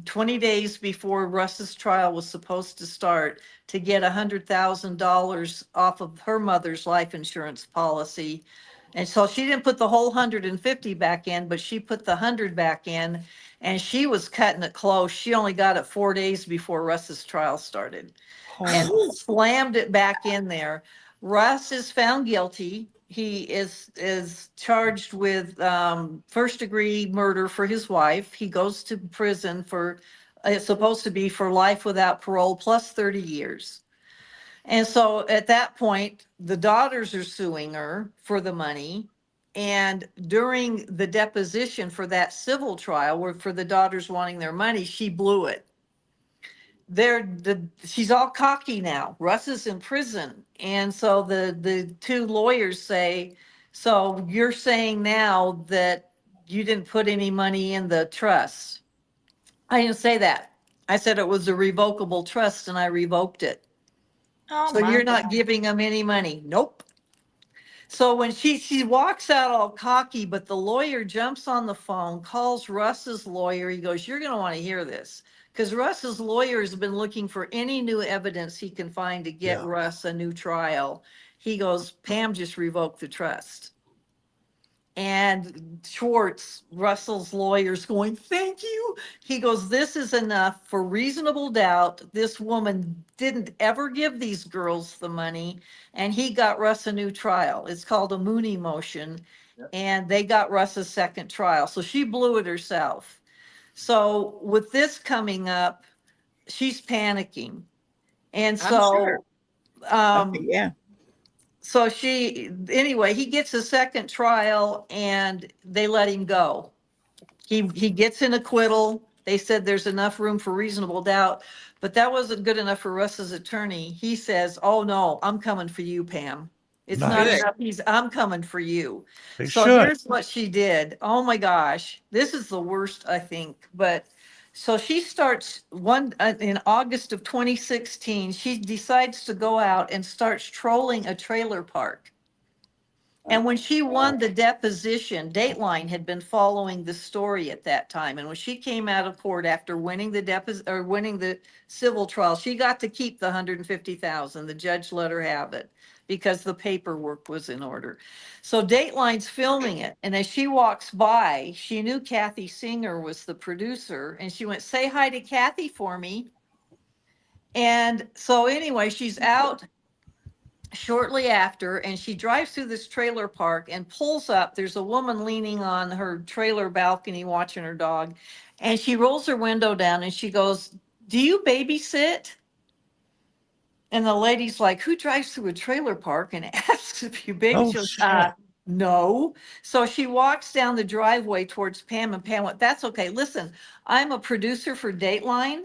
20 days before Russ's trial was supposed to start, to get $100,000 off of her mother's life insurance policy. And so she didn't put the whole 150 back in, but she put the 100 back in. And she was cutting it close. She only got it 4 days before Russ's trial started and slammed it back in there. Russ is found guilty. He is charged with first degree murder for his wife. He goes to prison for, it's supposed to be for life without parole plus 30 years. And so at that point, the daughters are suing her for the money. And during the deposition for that civil trial, where for the daughters wanting their money, she blew it. She's all cocky now. Russ is in prison. And so the two lawyers say, so you're saying now that you didn't put any money in the trust? I didn't say that. I said it was a revocable trust and I revoked it.
Oh
So
my
you're not
God.
giving them any money? Nope. So when she walks out all cocky, but the lawyer jumps on the phone, calls Russ's lawyer. He goes, "You're going to want to hear this." Because Russ's lawyer has been looking for any new evidence he can find to get
Yeah.
Russ a new trial. He goes, "Pam just revoked the trust." And Schwartz, Russell's lawyer's going, "Thank you." He goes, "This is enough for reasonable doubt. This woman didn't ever give these girls the money." And he got Russ a new trial. It's called a Mooney motion.
Yep.
And they got Russ a second trial. So she blew it herself. So with this coming up, she's panicking. And
I'm sure.
um,
Yeah.
so anyway, he gets a second trial and they let him go. He gets an acquittal. They said there's enough room for reasonable doubt, but that wasn't good enough for Russ's attorney. He says, "Oh no, I'm coming for you, Pam. It's not
Nice.
enough. I'm coming for you."
They
So
should.
here's what she did. Oh my gosh, this is the worst, I think. But so she starts in August of 2016. She decides to go out and starts trolling a trailer park. And when she won the deposition, Dateline had been following the story at that time. And when she came out of court after winning winning the civil trial, she got to keep the 150,000. The judge let her have it because the paperwork was in order. So Dateline's filming it. And as she walks by, she knew Kathy Singer was the producer. And she went, "Say hi to Kathy for me." And so anyway, she's out shortly after, and she drives through this trailer park and pulls up. There's a woman leaning on her trailer balcony watching her dog, and she rolls her window down and she goes, "Do you babysit?" And the lady's like, "Who drives through a trailer park and asks if you baby?"
Oh
She goes,
shit.
no. So she walks down the driveway towards Pam, and Pam went, "That's okay. Listen, I'm a producer for Dateline,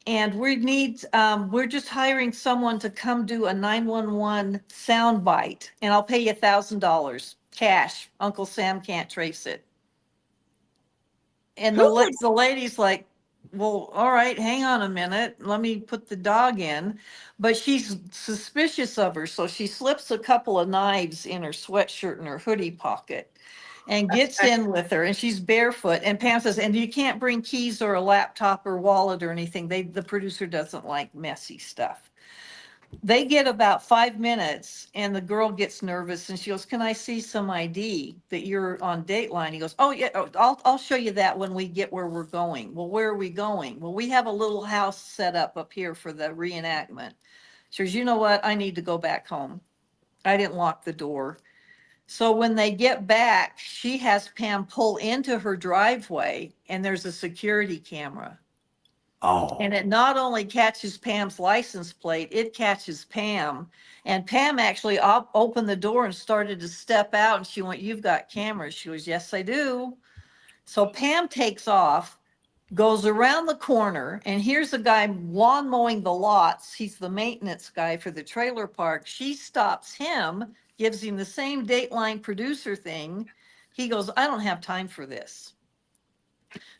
and we're just hiring someone to come do a 911 sound bite, and I'll pay you $1,000 cash. Uncle Sam can't trace it." And
Who would
the lady's like, "Well, all right, hang on a minute. Let me put the dog in." But she's suspicious of her. So she slips a couple of knives in her sweatshirt and her hoodie pocket and gets in with her. And she's barefoot. And Pam says, "And you can't bring keys or a laptop or wallet or anything. The producer doesn't like messy stuff." They get about 5 minutes and the girl gets nervous and she goes, "Can I see some ID that you're on Dateline?" He goes, "Oh yeah, I'll show you that when we get where we're going." "Well, where are we going?" "Well, we have a little house set up here for the reenactment." She goes, "You know what? I need to go back home. I didn't lock the door." So when they get back, she has Pam pull into her driveway and there's a security camera.
Oh.
And it not only catches Pam's license plate, it catches Pam. And Pam actually opened the door and started to step out. And she went, "You've got cameras." She goes, "Yes, I do." So Pam takes off, goes around the corner, and here's a guy lawn mowing the lots. He's the maintenance guy for the trailer park. She stops him, gives him the same Dateline producer thing. He goes, "I don't have time for this."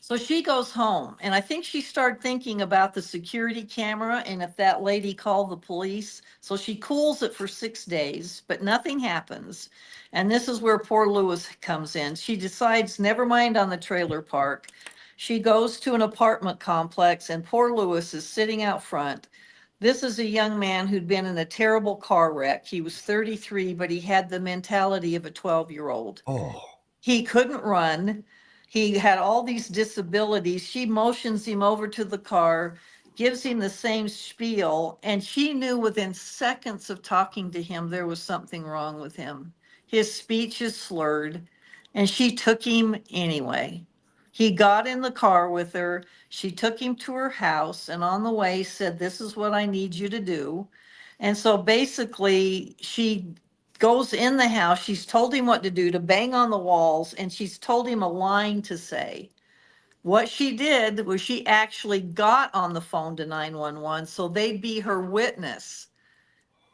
So she goes home, and I think she started thinking about the security camera and if that lady called the police. So she cools it for 6 days, but nothing happens. And this is where poor Lewis comes in. She decides, never mind on the trailer park. She goes to an apartment complex, and poor Lewis is sitting out front. This is a young man who'd been in a terrible car wreck. He was 33, but he had the mentality of a 12-year-old.
Oh.
He couldn't run. He had all these disabilities. She motions him over to the car, gives him the same spiel, and she knew within seconds of talking to him there was something wrong with him. His speech is slurred, and she took him anyway. He got in the car with her. She took him to her house, and on the way said, "This is what I need you to do." And so basically, she goes in the house. She's told him what to do, to bang on the walls, and she's told him a line to say. What she did was she actually got on the phone to 911 so they'd be her witness.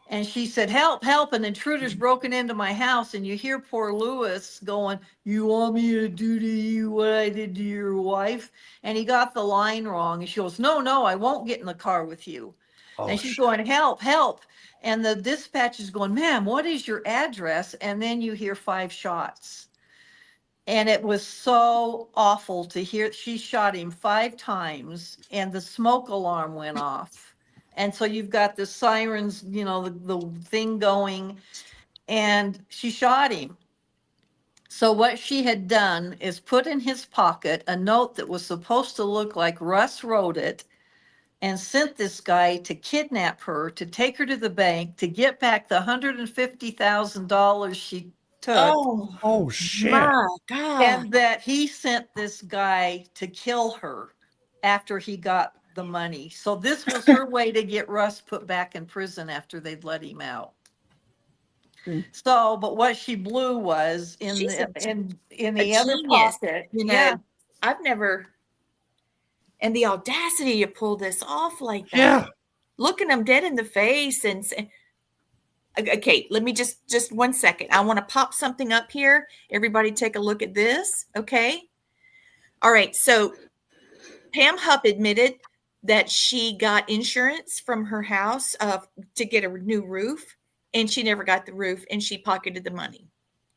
And she said, help, help, an intruder's broken into my house. And you hear poor Lewis going, you want me to do to you what I did to your wife? And he got the line wrong. And she goes, no, no, I won't get in the car with you.
Oh,
And she's
shit.
going, help, help. And the dispatch is going, ma'am, what is your address? And then you hear 5 shots. And it was so awful to hear. She shot him 5 times and the smoke alarm went off. And so you've got the sirens, you know, the thing going, and she shot him. So what she had done is put in his pocket a note that was supposed to look like Russ wrote it and sent this guy to kidnap her, to take her to the bank, to get back the $150,000 she took.
Oh,
Oh, shit.
my God.
And that he sent this guy to kill her after he got the money. So this was her way to get Russ put back in prison after they'd let him out. So, but what she blew was in
She's
in
a
the other
genius,
pocket.
you know.
Yeah.
I've never, and the audacity to pull this off like that.
Yeah.
Looking them dead in the face and say, okay, let me just 1 second. I want to pop something up here. Everybody take a look at this. Okay. All right. So Pam Hupp admitted that she got insurance from her house to get a new roof, and she never got the roof, and she pocketed the money.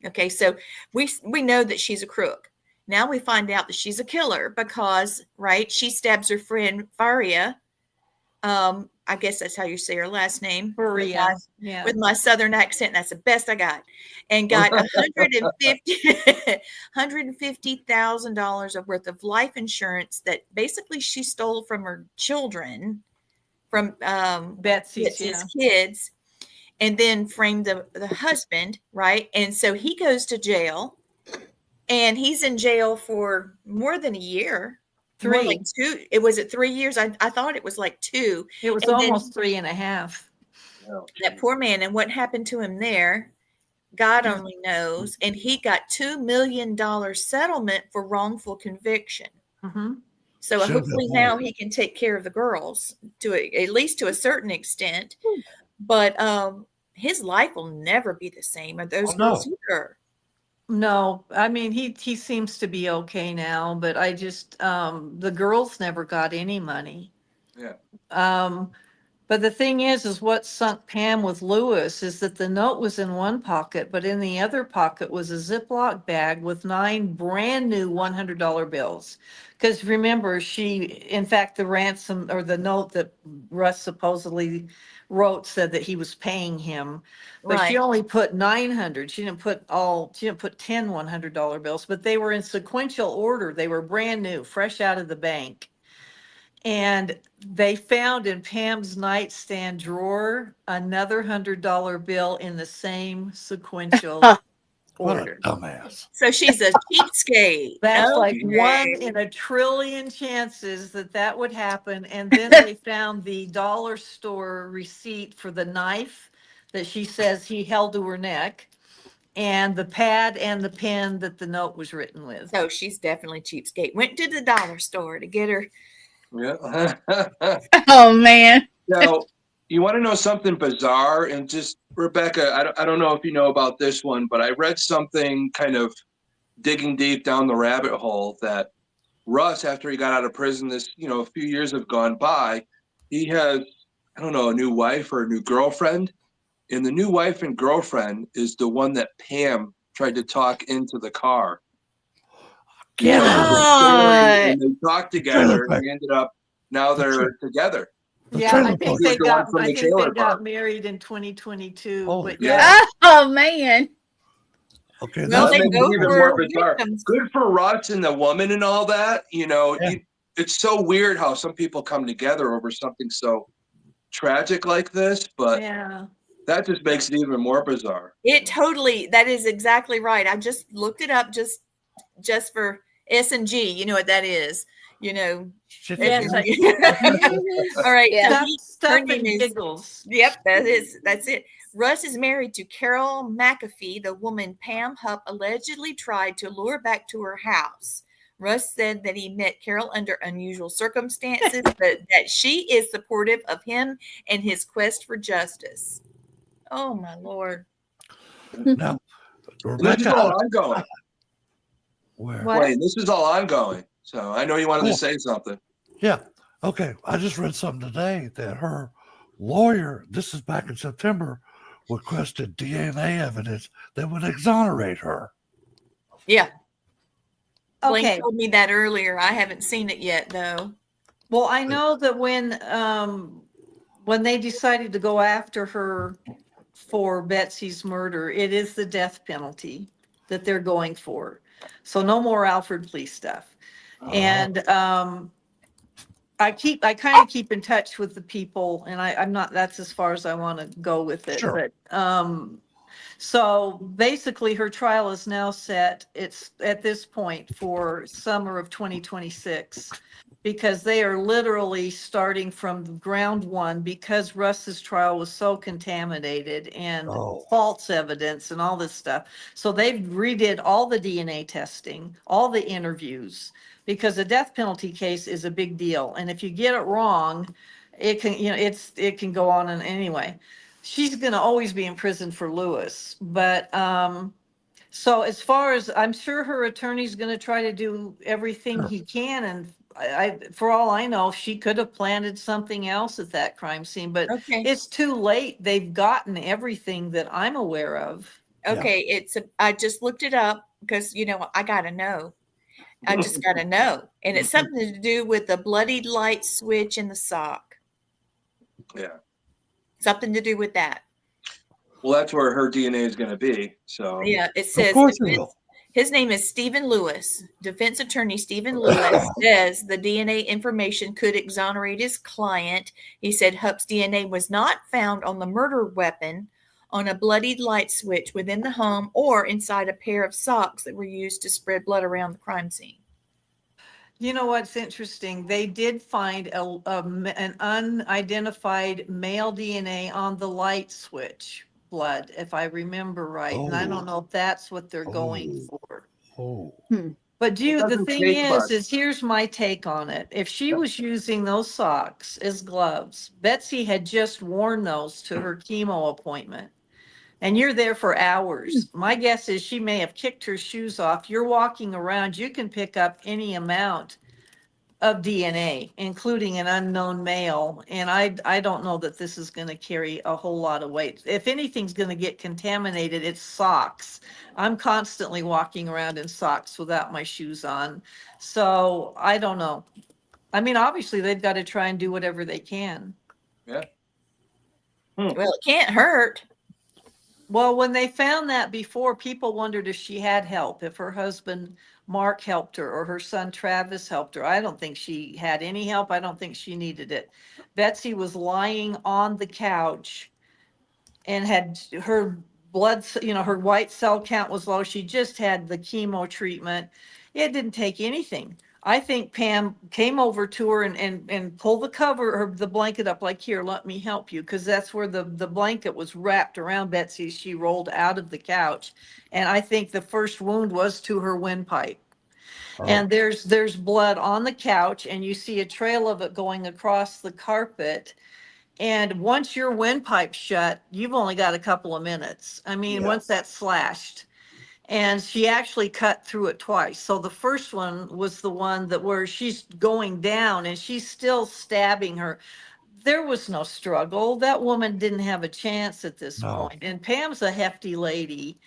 Okay. So we know that she's a crook. Now we find out that she's a killer because, right, she stabs her friend Faria. I guess that's how you say her last name.
Faria. Yeah.
With my southern accent, that's the best I got. And got $150,000 of worth of life insurance that basically she stole from her children, from
Betsy's
kids, and then framed the husband, right? And so he goes to jail. And he's in jail for more than a year.
3.
More like 2. It was at 3 years. I thought it was like 2.
It was
And
almost 3.5.
that poor man, and what happened to him there, God only knows. And he got $2 million settlement for wrongful conviction.
Mm-hmm.
So
Should
hopefully
have
now
won.
he can take care of the girls at least to a certain extent. But his life will never be the same. Or those girls either.
No, I mean, he seems to be okay now, but I just, the girls never got any money.
Yeah.
But the thing is what sunk Pam with Lewis is that the note was in one pocket, but in the other pocket was a Ziploc bag with 9 brand new $100 bills. Because remember, in fact, the ransom or the note that Russ supposedly wrote said that he was paying him, but she
Right.
only put 900. She didn't put 10 $100 bills, but they were in sequential order. They were brand new, fresh out of the bank. And they found in Pam's nightstand drawer another $100 bill in the same sequential
What
order.
a dumbass.
So she's a cheapskate.
That's like
Okay.
1 in a trillion chances that would happen. And then they found the dollar store receipt for the knife that she says he held to her neck, and the pad and the pen that the note was written with.
So she's definitely cheapskate. Went to the dollar store to get her.
Yeah.
Oh man.
Now, you want to know something bizarre? And just, Rebecca, I don't know if you know about this one, but I read something kind of digging deep down the rabbit hole that Russ, after he got out of prison, a few years have gone by, he has, I don't know, a new wife or a new girlfriend. And the new wife and girlfriend is the one that Pam tried to talk into the car.
Get
And they talked together and they ended up, now they're together.
Yeah, I think they
The one
got,
from
I
the
think they
trailer
got
park.
married in 2022,
Holy
but yeah.
Oh man.
Okay,
Well,
That
they
makes it
both
even
were
more bizarre.
victims.
Good for Russ and the woman and all that.
Yeah.
It's so weird how some people come together over something so tragic like this, but
Yeah.
that just makes it even more bizarre.
That is exactly right. I just looked it up just for S&G. You know what that is. you know.
Shit,
Yes,
All right.
Yeah.
So
Stuff,
her
stuff
name
and
is,
giggles.
yep, that's it. Russ is married to Carol McAfee, the woman Pam Hupp allegedly tried to lure back to her house. Russ said that he met Carol under unusual circumstances, but that she is supportive of him and his quest for justice. Oh my Lord.
Now,
And this is
Rebecca,
all ongoing.
where?
What?
Wayne, this is all ongoing. So I know you wanted to
Cool.
say something.
Yeah. Okay. I just read something today that her lawyer, this is back in September, requested DNA evidence that would exonerate her.
Yeah. Blaine
Okay.
told me that earlier. I haven't seen it yet, though.
Well, I know that when they decided to go after her for Betsy's murder, it is the death penalty that they're going for. So no more Alfred Police stuff. And I kind of keep in touch with the people, and I'm not, that's as far as I want to go with it.
Sure.
But so basically her trial is now set. It's at this point for summer of 2026 because they are literally starting from ground one because Russ's trial was so contaminated and
Oh.
false evidence and all this stuff. So they've redid all the DNA testing, all the interviews, because a death penalty case is a big deal. And if you get it wrong, it can, it can go on in anyway. She's going to always be in prison for Lewis. But so as far as I'm sure her attorney's going to try to do everything
Sure.
he can. And for all I know, she could have planted something else at that crime scene, but
Okay.
it's too late. They've gotten everything that I'm aware of.
Okay. I just looked it up because, I got to know. I just got to know. And it's something to do with the bloodied light switch in the sock.
Yeah.
Something to do with that.
Well, that's where her DNA is going to be. So
Yeah. It
Of
says
course it will.
his name is Stephen Lewis. Defense attorney Stephen Lewis says the DNA information could exonerate his client. He said Hupp's DNA was not found on the murder weapon, on a bloodied light switch within the home, or inside a pair of socks that were used to spread blood around the crime scene.
You know what's interesting? They did find an unidentified male DNA on the light switch blood, if I remember right. And I don't know if that's what they're going for.
Oh.
But the
doesn't
thing
take much.
is here's my take on it. If she was using those socks as gloves, Betsy had just worn those to her chemo appointment. And you're there for hours. My guess is she may have kicked her shoes off. You're walking around, you can pick up any amount of DNA, including an unknown male. And I don't know that this is going to carry a whole lot of weight. If anything's going to get contaminated, it's socks. I'm constantly walking around in socks without my shoes on. So I don't know. I mean, obviously they've got to try and do whatever they can.
yeah.
Well, it can't hurt.
Well, when they found that before, people wondered if she had help, if her husband Mark helped her or her son Travis helped her. I don't think she had any help. I don't think she needed it. Betsy was lying on the couch and had her blood, her white cell count was low. She just had the chemo treatment. It didn't take anything. I think Pam came over to her and pulled the cover or the blanket up like, here, let me help you. Because that's where the blanket was wrapped around Betsy. She rolled out of the couch. And I think the first wound was to her windpipe.
Oh.
And there's blood on the couch and you see a trail of it going across the carpet. And once your windpipe's shut, you've only got a couple of minutes. I mean,
Yeah.
once that's slashed. And she actually cut through it twice. So the first one was the one that where she's going down and she's still stabbing her. There was no struggle. That woman didn't have a chance at this
No.
point. And Pam's a hefty lady.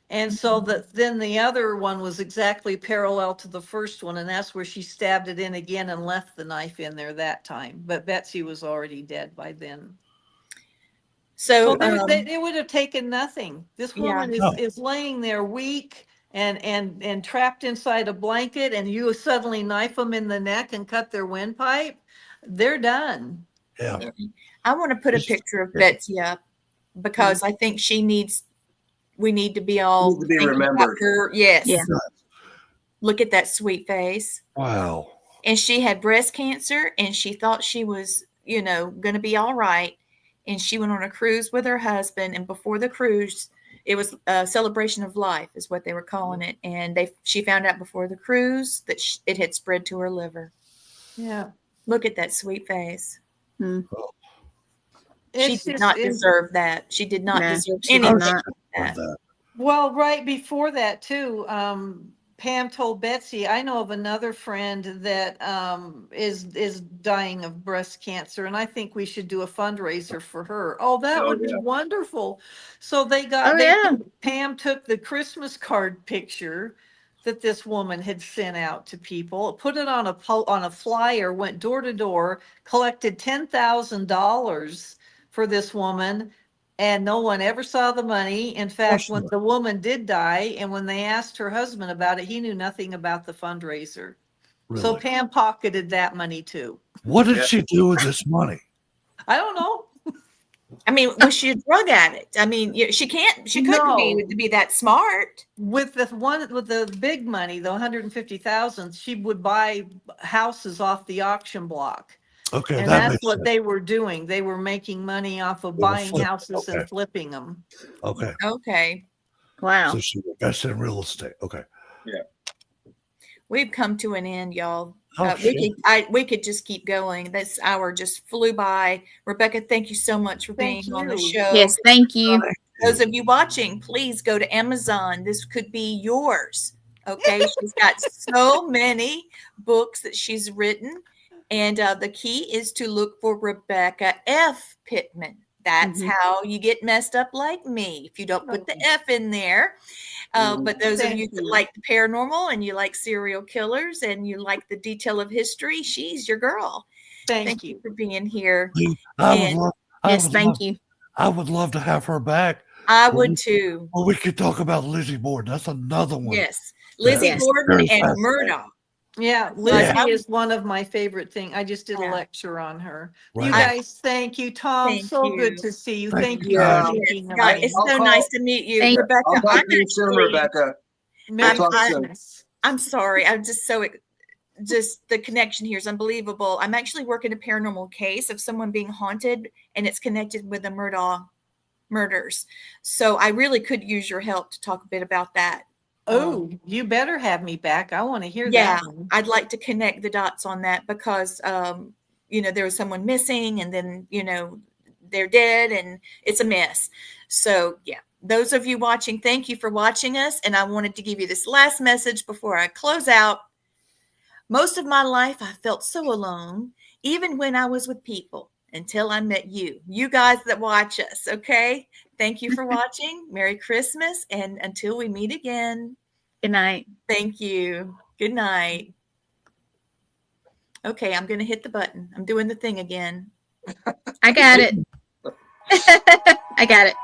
And so then the other one was exactly parallel to the first one. And that's where she stabbed it in again and left the knife in there that time. But Betsy was already dead by then.
So,
It would have taken nothing. This
Yeah.
woman
No.
is laying there weak and trapped inside a blanket and you suddenly knife them in the neck and cut their windpipe. They're done.
Yeah.
I want to put a
This-
picture of
yeah.
Betsy up because I think we need to be all
Need to be
thinking about
remembered.
her. Yes.
Yeah.
Look at that sweet face.
Wow.
and she had breast cancer, and she thought she was, going to be all right. And she went on a cruise with her husband, and before the cruise, it was a celebration of life, is what they were calling it. And she found out before the cruise that it had spread to her liver.
Yeah.
Look at that sweet face. She
It's
did
just,
not deserve that. She did not
No,
deserve
she did
anything
not.
like that.
well, right before that too, Pam told Betsy, I know of another friend that is dying of breast cancer, and I think we should do a fundraiser for her. Oh, that would be wonderful. So Pam took the Christmas card picture that this woman had sent out to people, put it on a flyer, went door to door, collected $10,000 for this woman. And no one ever saw the money. In fact, when the woman did die, and when they asked her husband about it, he knew nothing about the fundraiser.
Really?
So Pam pocketed that money too.
What did she do with this money?
I don't know.
I mean, was she a drug addict? I mean, she couldn't be that smart.
With the big money, the 150,000, she would buy houses off the auction block.
Okay,
and
that
that's
makes
what
sense.
they were doing. They were making money off of
They were
buying
flipping,
houses and
okay.
flipping them.
Okay,
Okay.
Wow.
so she invested in real estate. Okay.
We've come to an end, y'all.
Oh,
We could just keep going. This hour just flew by. Rebecca, thank you so much for
Thank
being on the
you.
show.
Yes, thank you.
Those of you watching, please go to Amazon. This could be yours. Okay. She's got so many books that she's written. And the key is to look for Rebecca F. Pittman. That's how you get messed up like me if you don't put the F in there. But those of you that like the paranormal and you like serial killers and you like the detail of history, she's your girl.
Thank you
for being here.
I would love to have her back.
I would too.
Well, we could talk about Lizzie Borden. That's another one.
Yes. Lizzie Borden and Murdoch.
Yeah, Lizzie is one of my favorite things. I just did a lecture on her.
Right.
You guys, thank you, Tom.
Thank
so
you.
good to see you. Thank you
guys.
for thinking of
God,
me.
it's so nice to meet you,
Thank
Rebecca.
I'll talk to you soon, Rebecca.
Merry
talk soon.
Christmas.
I'm sorry. I'm just just the connection here is unbelievable. I'm actually working a paranormal case of someone being haunted, and it's connected with the Murdaugh murders. So I really could use your help to talk a bit about that.
Oh, you better have me back. I want to hear
Yeah,
that one.
I'd like to connect the dots on that because, there was someone missing and then, they're dead and it's a mess. So yeah, those of you watching, thank you for watching us. And I wanted to give you this last message before I close out. Most of my life, I felt so alone, even when I was with people, until I met you guys that watch us. Okay. Thank you for watching. Merry Christmas. And until we meet again.
Good night.
Thank you. Good night. Okay, I'm going to hit the button. I'm doing the thing again.
I got it. I got it.